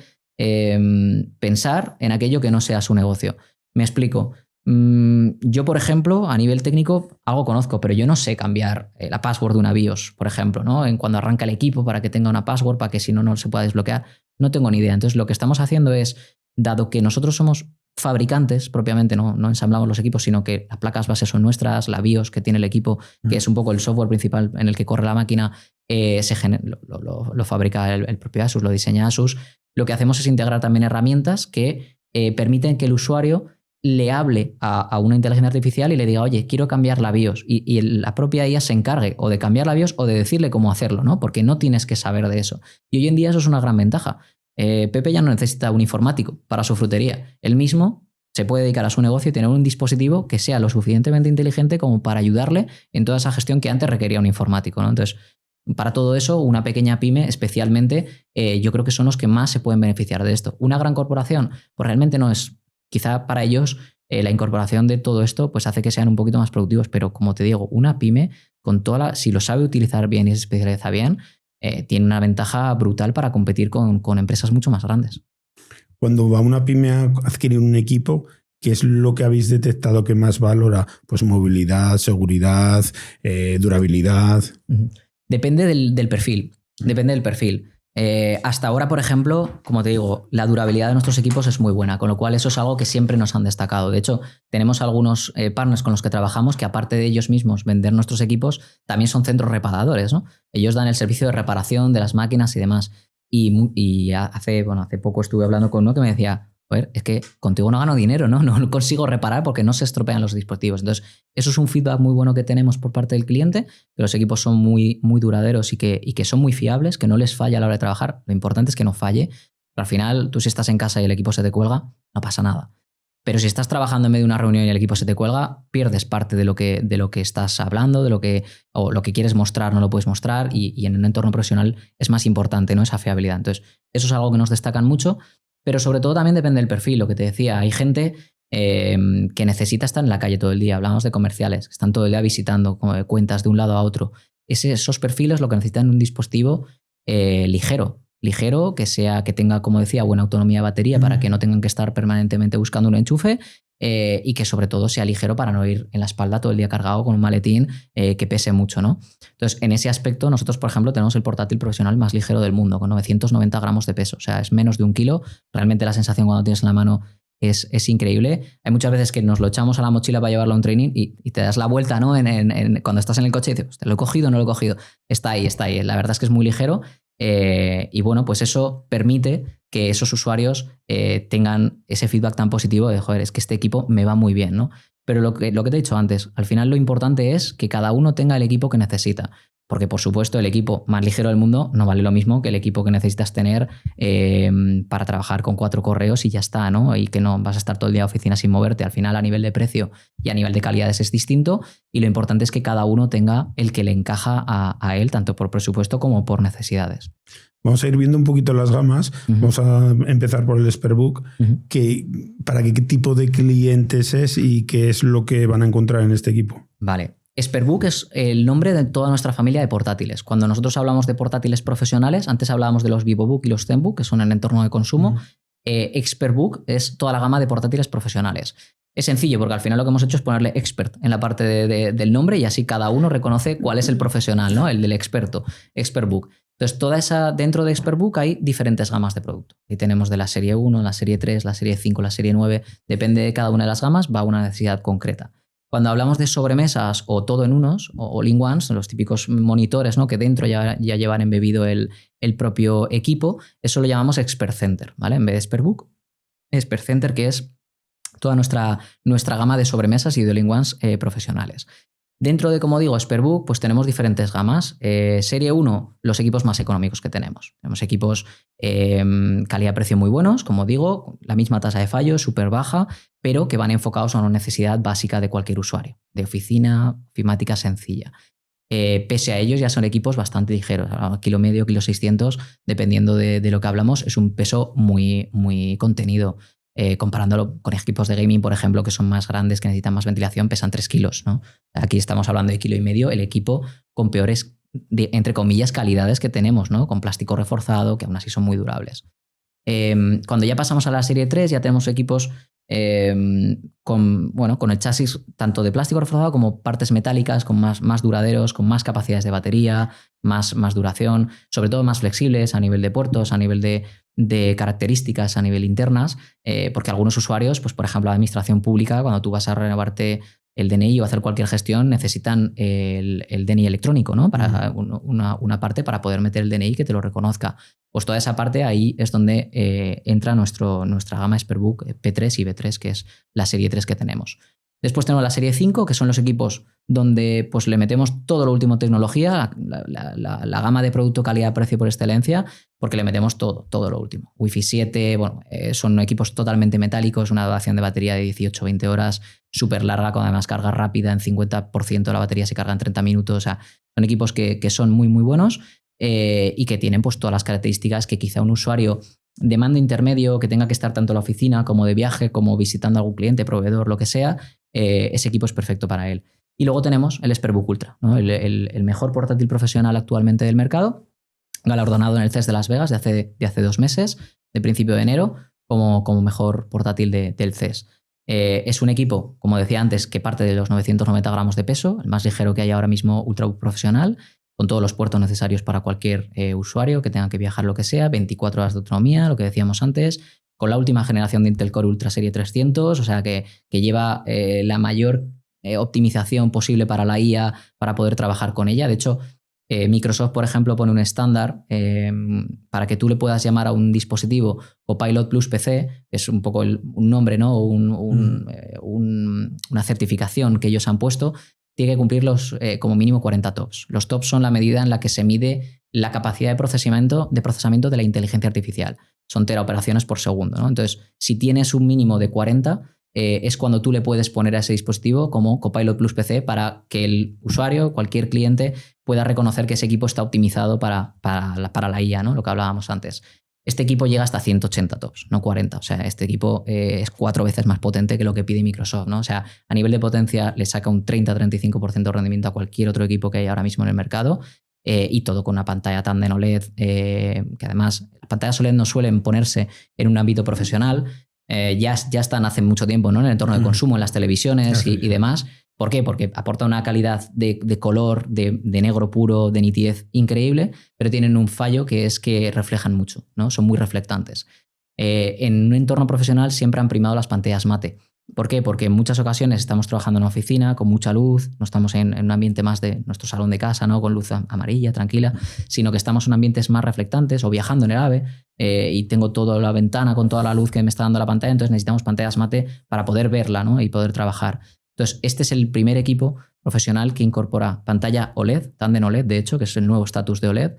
pensar en aquello que no sea su negocio. Me explico. Yo, por ejemplo, a nivel técnico, algo conozco, pero yo no sé cambiar la password de una BIOS, por ejemplo, ¿no? En cuando arranca el equipo para que tenga una password, para que si no se pueda desbloquear. No tengo ni idea. Entonces, lo que estamos haciendo es, dado que nosotros somos fabricantes, propiamente no ensamblamos los equipos, sino que las placas base son nuestras, la BIOS que tiene el equipo, que es un poco el software principal en el que corre la máquina, lo fabrica el propio Asus, lo diseña Asus. Lo que hacemos es integrar también herramientas que permiten que el usuario le hable a una inteligencia artificial y le diga, oye, quiero cambiar la BIOS, y la propia IA se encargue o de cambiar la BIOS o de decirle cómo hacerlo, ¿no? Porque no tienes que saber de eso. Y hoy en día eso es una gran ventaja. Pepe ya no necesita un informático para su frutería. Él mismo se puede dedicar a su negocio y tener un dispositivo que sea lo suficientemente inteligente como para ayudarle en toda esa gestión que antes requería un informático, ¿no? Entonces, para todo eso, una pequeña pyme especialmente, yo creo que son los que más se pueden beneficiar de esto. Una gran corporación, pues realmente no es. Quizá para ellos la incorporación de todo esto pues hace que sean un poquito más productivos, pero como te digo, una pyme, si lo sabe utilizar bien y se especializa bien, tiene una ventaja brutal para competir con empresas mucho más grandes. Cuando va una pyme a adquirir un equipo, ¿qué es lo que habéis detectado que más valora? Pues movilidad, seguridad, durabilidad. Depende del perfil. Depende del perfil. Hasta ahora, por ejemplo, como te digo, la durabilidad de nuestros equipos es muy buena, con lo cual eso es algo que siempre nos han destacado. De hecho, tenemos algunos partners con los que trabajamos que, aparte de ellos mismos vender nuestros equipos, también son centros reparadores, ¿no? Ellos dan el servicio de reparación de las máquinas y demás. Y hace poco estuve hablando con uno que me decía, joder, es que contigo no gano dinero, ¿no? No consigo reparar porque no se estropean los dispositivos. Entonces, eso es un feedback muy bueno que tenemos por parte del cliente, que los equipos son muy, muy duraderos y que son muy fiables, que no les falla a la hora de trabajar. Lo importante es que no falle. Pero al final, tú si estás en casa y el equipo se te cuelga, no pasa nada. Pero si estás trabajando en medio de una reunión y el equipo se te cuelga, pierdes parte de lo que estás hablando, o lo que quieres mostrar no lo puedes mostrar, y en un entorno profesional es más importante, ¿no? Esa fiabilidad. Entonces, eso es algo que nos destacan mucho, pero sobre todo también depende del perfil, lo que te decía. Hay gente que necesita estar en la calle todo el día. Hablamos de comerciales, que están todo el día visitando cuentas de un lado a otro. Esos perfiles lo que necesitan un dispositivo ligero, que tenga, como decía, buena autonomía de batería para que no tengan que estar permanentemente buscando un enchufe, y que sobre todo sea ligero para no ir en la espalda todo el día cargado con un maletín que pese mucho, ¿no? Entonces, en ese aspecto, nosotros, por ejemplo, tenemos el portátil profesional más ligero del mundo, con 990 gramos de peso. O sea, es menos de 1 kilo. Realmente la sensación cuando tienes en la mano es increíble. Hay muchas veces que nos lo echamos a la mochila para llevarlo a un training y te das la vuelta, ¿no? Cuando estás en el coche y dices, ¿lo he cogido o no lo he cogido? Está ahí. La verdad es que es muy ligero. Y bueno, pues eso permite que esos usuarios tengan ese feedback tan positivo de, joder, es que este equipo me va muy bien, ¿no? Pero lo que te he dicho antes, al final lo importante es que cada uno tenga el equipo que necesita. Porque, por supuesto, el equipo más ligero del mundo no vale lo mismo que el equipo que necesitas tener para trabajar con 4 correos y ya está, ¿no? Y que no vas a estar todo el día en oficina sin moverte. Al final, a nivel de precio y a nivel de calidades es distinto, y lo importante es que cada uno tenga el que le encaja a él, tanto por presupuesto como por necesidades. Vamos a ir viendo un poquito las gamas. Vamos a empezar por el Expertbook. ¿Para qué tipo de clientes es y qué es lo que van a encontrar en este equipo? Vale. Expertbook es el nombre de toda nuestra familia de portátiles. Cuando nosotros hablamos de portátiles profesionales, antes hablábamos de los VivoBook y los ZenBook, que son en entorno de consumo. Expertbook es toda la gama de portátiles profesionales. Es sencillo porque al final lo que hemos hecho es ponerle expert en la parte del nombre, y así cada uno reconoce cuál es el profesional, ¿no? El del experto, Expertbook. Entonces, dentro de Expertbook hay diferentes gamas de producto. Y tenemos de la serie 1, la serie 3, la serie 5, la serie 9. Depende de cada una de las gamas, va a una necesidad concreta. Cuando hablamos de sobremesas o todo en unos, o all-in-ones, los típicos monitores, ¿no? Que dentro ya llevan embebido el propio equipo, eso lo llamamos Expert Center, ¿vale? En vez de Expertbook, Expert Center, que es toda nuestra gama de sobremesas y de all-in-ones profesionales. Dentro de, como digo, Expertbook, pues tenemos diferentes gamas. Serie 1, los equipos más económicos que tenemos. Tenemos equipos calidad-precio muy buenos, como digo, la misma tasa de fallo, súper baja, pero que van enfocados a una necesidad básica de cualquier usuario, de oficina, ofimática sencilla. Pese a ellos, ya son equipos bastante ligeros, a kilo medio, kilo 600, dependiendo de lo que hablamos, es un peso muy, muy contenido. Comparándolo con equipos de gaming, por ejemplo, que son más grandes, que necesitan más ventilación, pesan 3 kilos, ¿no? Aquí estamos hablando de 1,5 kilos, el equipo con peores, entre comillas, calidades que tenemos, ¿no? Con plástico reforzado, que aún así son muy durables. Cuando ya pasamos a la serie 3, ya tenemos equipos con el chasis tanto de plástico reforzado como partes metálicas, con más duraderos, con más capacidades de batería, más duración, sobre todo más flexibles a nivel de puertos, a nivel de características, a nivel internas, porque algunos usuarios, pues por ejemplo la administración pública, cuando tú vas a renovarte el DNI o hacer cualquier gestión, necesitan el DNI electrónico, ¿no? Para una parte para poder meter el DNI que te lo reconozca. Pues toda esa parte, ahí es donde entra nuestra gama Expertbook P3 y B3, que es la serie 3 que tenemos. Después tenemos la serie 5, que son los equipos donde pues, le metemos todo lo último en tecnología, la gama de producto calidad-precio por excelencia, porque le metemos todo lo último. Wi-Fi 7, son equipos totalmente metálicos, una duración de batería de 18-20 horas, súper larga, con además carga rápida, en 50% de la batería se carga en 30 minutos. O sea, son equipos que son muy, muy buenos y que tienen pues, todas las características que quizá un usuario de mando intermedio, que tenga que estar tanto en la oficina como de viaje, como visitando a algún cliente, proveedor, lo que sea, ese equipo es perfecto para él. Y luego tenemos el Expertbook Ultra, ¿no? el mejor portátil profesional actualmente del mercado, galardonado en el CES de Las Vegas de hace 2 meses, de principio de enero, como mejor portátil del CES. Es un equipo, como decía antes, que parte de los 990 gramos de peso, el más ligero que hay ahora mismo, Ultrabook profesional, con todos los puertos necesarios para cualquier usuario que tenga que viajar lo que sea, 24 horas de autonomía, lo que decíamos antes, con la última generación de Intel Core Ultra Serie 300, o sea que lleva la mayor optimización posible para la IA, para poder trabajar con ella. De hecho, Microsoft, por ejemplo, pone un estándar para que tú le puedas llamar a un dispositivo Copilot Plus PC, que es un poco un nombre, ¿no? Una certificación que ellos han puesto. Tiene que cumplir como mínimo 40 TOPS. Los TOPS son la medida en la que se mide la capacidad de procesamiento de la inteligencia artificial. Son teraoperaciones por segundo, ¿no? Entonces, si tienes un mínimo de 40, es cuando tú le puedes poner a ese dispositivo como Copilot Plus PC para que el usuario, cualquier cliente, pueda reconocer que ese equipo está optimizado para la IA, ¿no? Lo que hablábamos antes. Este equipo llega hasta 180 TOPS, no 40. O sea, este equipo es 4 veces más potente que lo que pide Microsoft, ¿no? O sea, a nivel de potencia le saca un 30-35% de rendimiento a cualquier otro equipo que hay ahora mismo en el mercado. Y todo con una pantalla Tandem OLED, que además las pantallas OLED no suelen ponerse en un ámbito profesional. Ya están hace mucho tiempo, ¿no? En el entorno de consumo, en las televisiones y demás. ¿Por qué? Porque aporta una calidad de color, de negro puro, de nitidez increíble, pero tienen un fallo que es que reflejan mucho, ¿no? Son muy reflectantes. En un entorno profesional siempre han primado las pantallas mate. ¿Por qué? Porque en muchas ocasiones estamos trabajando en una oficina con mucha luz, no estamos en un ambiente más de nuestro salón de casa, ¿no? Con luz amarilla, tranquila, sino que estamos en ambientes más reflectantes o viajando en el AVE y tengo toda la ventana con toda la luz que me está dando la pantalla, entonces necesitamos pantallas mate para poder verla, ¿no? Y poder trabajar. Entonces, este es el primer equipo profesional que incorpora pantalla OLED, Tandem OLED, de hecho, que es el nuevo estatus de OLED,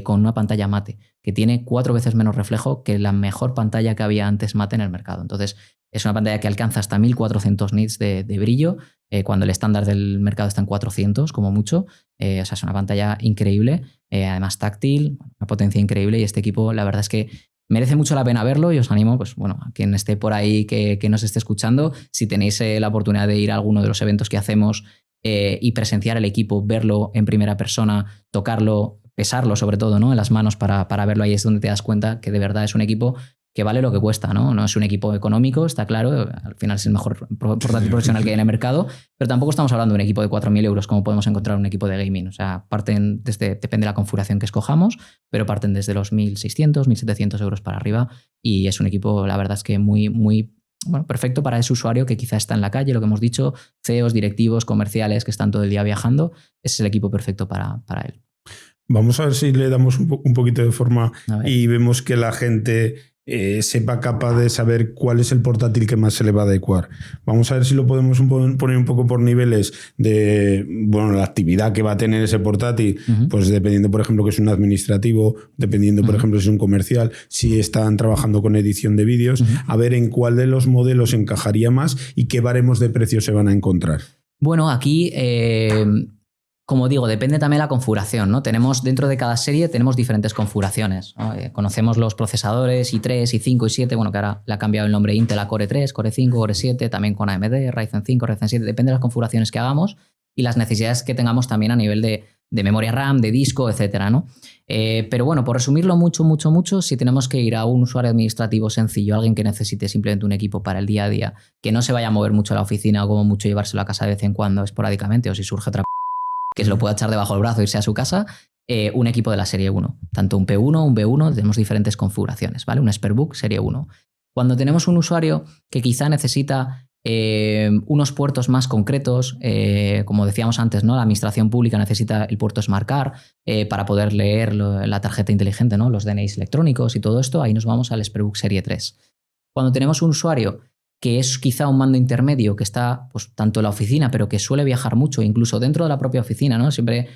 con una pantalla mate, que tiene 4 veces menos reflejo que la mejor pantalla que había antes mate en el mercado. Entonces, es una pantalla que alcanza hasta 1400 nits de brillo, cuando el estándar del mercado está en 400, como mucho. O sea, es una pantalla increíble, además táctil, una potencia increíble, y este equipo, la verdad es que merece mucho la pena verlo y os animo, pues bueno, a quien esté por ahí que nos esté escuchando, si tenéis la oportunidad de ir a alguno de los eventos que hacemos y presenciar el equipo, verlo en primera persona, tocarlo, pesarlo sobre todo, ¿no? En las manos para verlo, ahí es donde te das cuenta que de verdad es un equipo que vale lo que cuesta, ¿no? No es un equipo económico, está claro, al final es el mejor portátil profesional que hay en el mercado, pero tampoco estamos hablando de un equipo de 4.000 euros como podemos encontrar un equipo de gaming. O sea, parten depende de la configuración que escojamos, pero parten desde los 1.600, 1.700 euros para arriba, y es un equipo, la verdad es que muy, muy bueno, perfecto para ese usuario que quizá está en la calle, lo que hemos dicho, CEOs, directivos, comerciales que están todo el día viajando. Ese es el equipo perfecto para él. Vamos a ver si le damos un poquito de forma y vemos que la gente sepa capaz de saber cuál es el portátil que más se le va a adecuar. Vamos a ver si lo podemos poner un poco por niveles de, bueno, la actividad que va a tener ese portátil, pues dependiendo, por ejemplo, que es un administrativo, dependiendo, por ejemplo, si es un comercial, si están trabajando con edición de vídeos, a ver en cuál de los modelos encajaría más y qué baremos de precio se van a encontrar. Bueno, aquí como digo, depende también de la configuración, ¿no? Tenemos dentro de cada serie tenemos diferentes configuraciones, ¿no? Conocemos los procesadores i3, i5, i7, bueno, que ahora le ha cambiado el nombre Intel a Core 3, Core 5, Core 7, también con AMD, Ryzen 5, Ryzen 7, depende de las configuraciones que hagamos y las necesidades que tengamos también a nivel de memoria RAM, de disco, etcétera, ¿no? Pero bueno, por resumirlo mucho, si tenemos que ir a un usuario administrativo sencillo, alguien que necesite simplemente un equipo para el día a día, que no se vaya a mover mucho a la oficina o como mucho llevárselo a casa de vez en cuando, esporádicamente, o si surge otra que se lo pueda echar debajo del brazo e irse a su casa, un equipo de la serie 1. Tanto un P1, un B1, tenemos diferentes configuraciones, ¿vale? Un Expertbook serie 1. Cuando tenemos un usuario que quizá necesita unos puertos más concretos, como decíamos antes, ¿no? La administración pública necesita el puerto Smart Card para poder leer la tarjeta inteligente, ¿no? Los DNIs electrónicos y todo esto, ahí nos vamos al Expertbook serie 3. Cuando tenemos un usuario que es quizá un mando intermedio que está pues, tanto en la oficina, pero que suele viajar mucho, incluso dentro de la propia oficina, ¿no? Siempre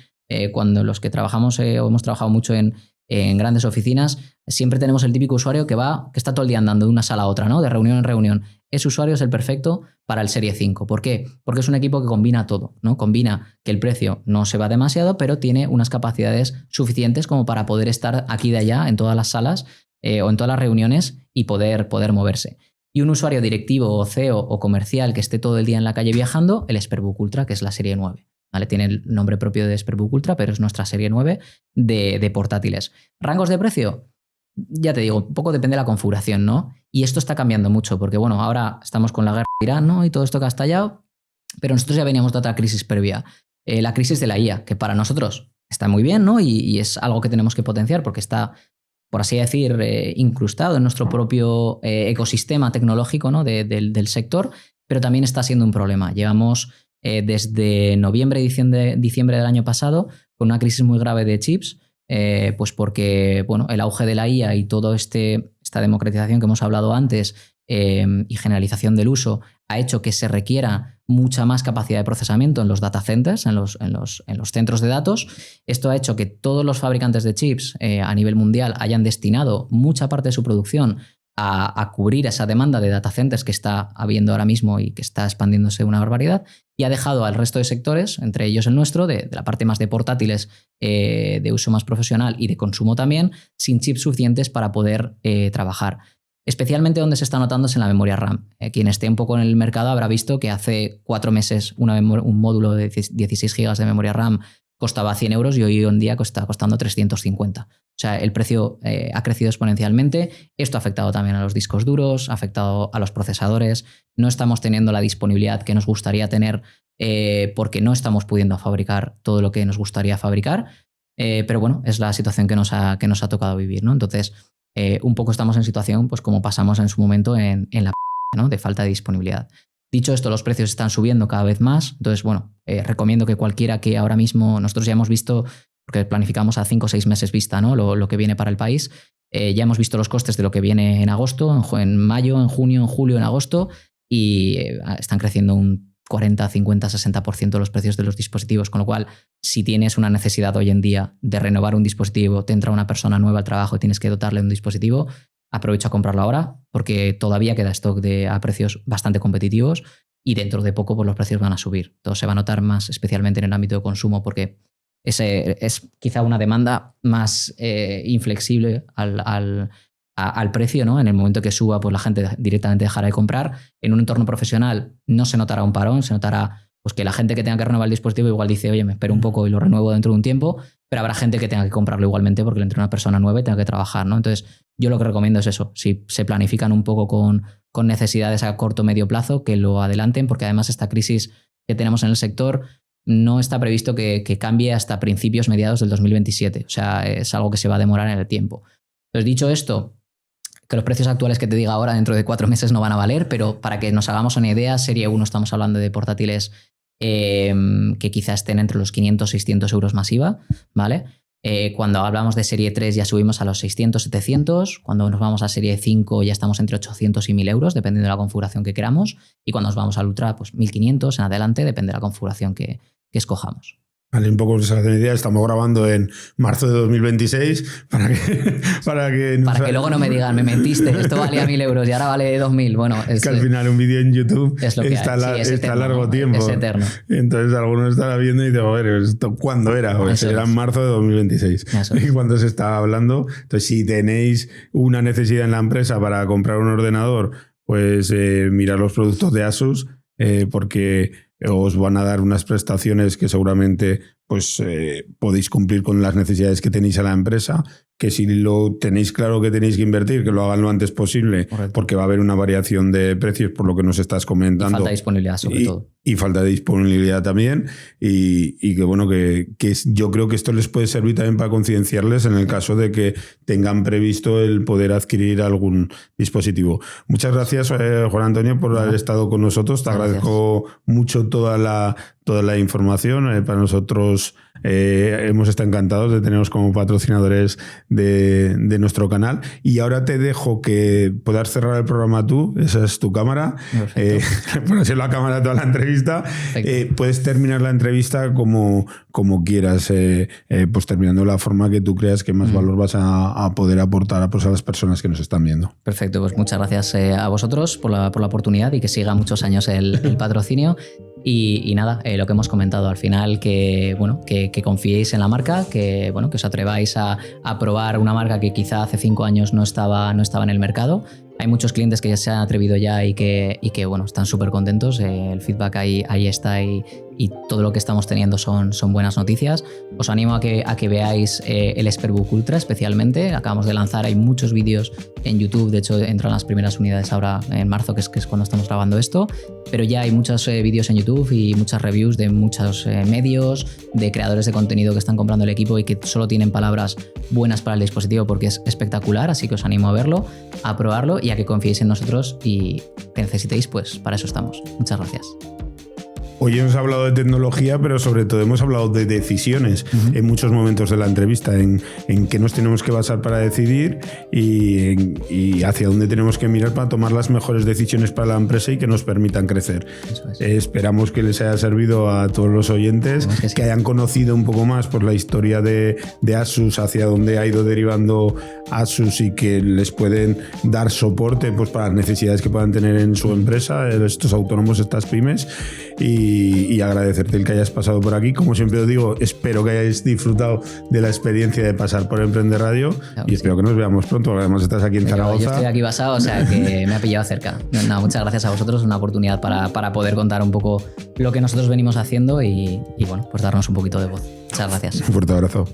cuando los que trabajamos o hemos trabajado mucho en grandes oficinas, siempre tenemos el típico usuario que está todo el día andando de una sala a otra, ¿no? De reunión en reunión. Ese usuario es el perfecto para el Serie 5. ¿Por qué? Porque es un equipo que combina todo, ¿no? Combina que el precio no se va demasiado, pero tiene unas capacidades suficientes como para poder estar aquí y de allá en todas las salas o en todas las reuniones y poder moverse. Y un usuario directivo o CEO o comercial que esté todo el día en la calle viajando, el Expertbook Ultra, que es la serie 9. ¿Vale? Tiene el nombre propio de Expertbook Ultra, pero es nuestra serie 9 de portátiles. ¿Rangos de precio? Ya te digo, un poco depende de la configuración, ¿no? Y esto está cambiando mucho, porque bueno, ahora estamos con la guerra de Irán, ¿no? Y todo esto que ha estallado, pero nosotros ya veníamos de otra crisis previa. La crisis de la IA, que para nosotros está muy bien, ¿no? Y es algo que tenemos que potenciar porque está, por así decir, incrustado en nuestro propio ecosistema tecnológico, ¿no? del sector, pero también está siendo un problema. Llevamos desde noviembre, diciembre del año pasado con una crisis muy grave de chips, pues porque bueno, el auge de la IA y toda esta democratización que hemos hablado antes y generalización del uso ha hecho que se requiera mucha más capacidad de procesamiento en los data centers, en los centros de datos. Esto ha hecho que todos los fabricantes de chips a nivel mundial hayan destinado mucha parte de su producción a cubrir esa demanda de data centers que está habiendo ahora mismo y que está expandiéndose una barbaridad, y ha dejado al resto de sectores, entre ellos el nuestro, de la parte más de portátiles, de uso más profesional y de consumo también, sin chips suficientes para poder trabajar. Especialmente donde se está notando es en la memoria RAM. Quien esté un poco en el mercado habrá visto que hace 4 meses un módulo de 16 GB de memoria RAM costaba 100 euros y hoy en día está costando 350. O sea, el precio ha crecido exponencialmente. Esto ha afectado también a los discos duros, ha afectado a los procesadores. No estamos teniendo la disponibilidad que nos gustaría tener porque no estamos pudiendo fabricar todo lo que nos gustaría fabricar. Pero bueno, es la situación que nos ha tocado vivir, ¿no? Entonces, un poco estamos en situación pues como pasamos en su momento en la ¿no? de falta de disponibilidad. Dicho esto, los precios están subiendo cada vez más. Entonces, bueno, recomiendo que cualquiera que ahora mismo, nosotros ya hemos visto, porque planificamos a 5 o 6 meses vista, ¿no? lo que viene para el país, ya hemos visto los costes de lo que viene en agosto, en mayo, en junio, en julio, en agosto, y están creciendo un 40, 50, 60% los precios de los dispositivos, con lo cual, si tienes una necesidad hoy en día de renovar un dispositivo, te entra una persona nueva al trabajo y tienes que dotarle de un dispositivo, aprovecha a comprarlo ahora porque todavía queda stock a precios bastante competitivos y dentro de poco pues, los precios van a subir. Todo se va a notar más especialmente en el ámbito de consumo porque es quizá una demanda más inflexible al precio, ¿no? En el momento que suba, pues la gente directamente dejará de comprar. En un entorno profesional no se notará un parón, se notará pues, que la gente que tenga que renovar el dispositivo igual dice, oye, me espero un poco y lo renuevo dentro de un tiempo, pero habrá gente que tenga que comprarlo igualmente porque le entra una persona nueva y tenga que trabajar, ¿no? Entonces, yo lo que recomiendo es eso, si se planifican un poco con necesidades a corto o medio plazo, que lo adelanten, porque además esta crisis que tenemos en el sector no está previsto que cambie hasta principios, mediados del 2027. O sea, es algo que se va a demorar en el tiempo. Entonces, dicho esto, que los precios actuales que te diga ahora dentro de 4 meses no van a valer, pero para que nos hagamos una idea, Serie 1 estamos hablando de portátiles que quizás estén entre los 500, 600 euros más IVA, ¿vale? Cuando hablamos de Serie 3 ya subimos a los 600, 700. Cuando nos vamos a Serie 5 ya estamos entre 800 y 1000 euros, dependiendo de la configuración que queramos. Y cuando nos vamos al Ultra, pues 1500 en adelante, depende de la configuración que escojamos. Vale, un poco se hace idea. Estamos grabando en marzo de 2026 para que luego no me digan, me mentiste, esto valía 1000 euros y ahora vale 2000. Bueno, es que al final un vídeo en YouTube está eterno, largo tiempo. Es eterno. Entonces algunos estarán viendo y dicen, a ver, ¿esto cuándo era? Pues era en marzo de 2026. Y cuando se estaba hablando. Entonces, si tenéis una necesidad en la empresa para comprar un ordenador, pues mirad los productos de Asus, porque os van a dar unas prestaciones que seguramente pues, podéis cumplir con las necesidades que tenéis a la empresa, que si lo tenéis claro que tenéis que invertir, que lo hagan lo antes posible. Correcto. Porque va a haber una variación de precios por lo que nos estás comentando. Y falta de disponibilidad, sobre todo. Y falta de disponibilidad también. Y que bueno, que yo creo que esto les puede servir también para concienciarles en el caso de que tengan previsto el poder adquirir algún dispositivo. Muchas gracias, Juan Antonio, por haber estado con nosotros. Te agradezco mucho toda la información. Para nosotros hemos estado encantados de teneros como patrocinadores de nuestro canal. Y ahora te dejo que puedas cerrar el programa tú. Esa es tu cámara. Por ser la cámara toda la entrevista. Puedes terminar la entrevista como quieras, pues terminando la forma que tú creas que más valor vas a poder aportar a las personas que nos están viendo. Perfecto, pues muchas gracias a vosotros por la oportunidad y que siga muchos años el patrocinio. Y nada, lo que hemos comentado al final, que confiéis en la marca, que os atreváis a probar una marca que quizá hace 5 años no estaba en el mercado. Hay muchos clientes que ya se han atrevido ya y que están súper contentos. El feedback ahí está y todo lo que estamos teniendo son buenas noticias. Os animo a que veáis el Expertbook Ultra especialmente. Acabamos de lanzar, hay muchos vídeos en YouTube. De hecho, entran las primeras unidades ahora en marzo, que es cuando estamos grabando esto. Pero ya hay muchos vídeos en YouTube y muchas reviews de muchos medios, de creadores de contenido que están comprando el equipo y que solo tienen palabras buenas para el dispositivo porque es espectacular. Así que os animo a verlo, a probarlo y a que confiéis en nosotros y que necesitéis, pues para eso estamos. Muchas gracias. Hoy hemos hablado de tecnología, pero sobre todo hemos hablado de decisiones en muchos momentos de la entrevista, en qué nos tenemos que basar para decidir y hacia dónde tenemos que mirar para tomar las mejores decisiones para la empresa y que nos permitan crecer. Esperamos que les haya servido a todos los oyentes, que hayan conocido un poco más por la historia de Asus, hacia dónde ha ido derivando Asus y que les pueden dar soporte pues, para las necesidades que puedan tener en su empresa, estos autónomos, estas pymes, y agradecerte el que hayas pasado por aquí. Como siempre os digo, espero que hayáis disfrutado de la experiencia de pasar por Emprender Radio, claro, y espero que nos veamos pronto. Además estás aquí en Zaragoza. Yo estoy aquí basado, o sea que me ha pillado cerca. No, muchas gracias a vosotros, una oportunidad para poder contar un poco lo que nosotros venimos haciendo y bueno, pues darnos un poquito de voz. Muchas gracias. Un fuerte abrazo.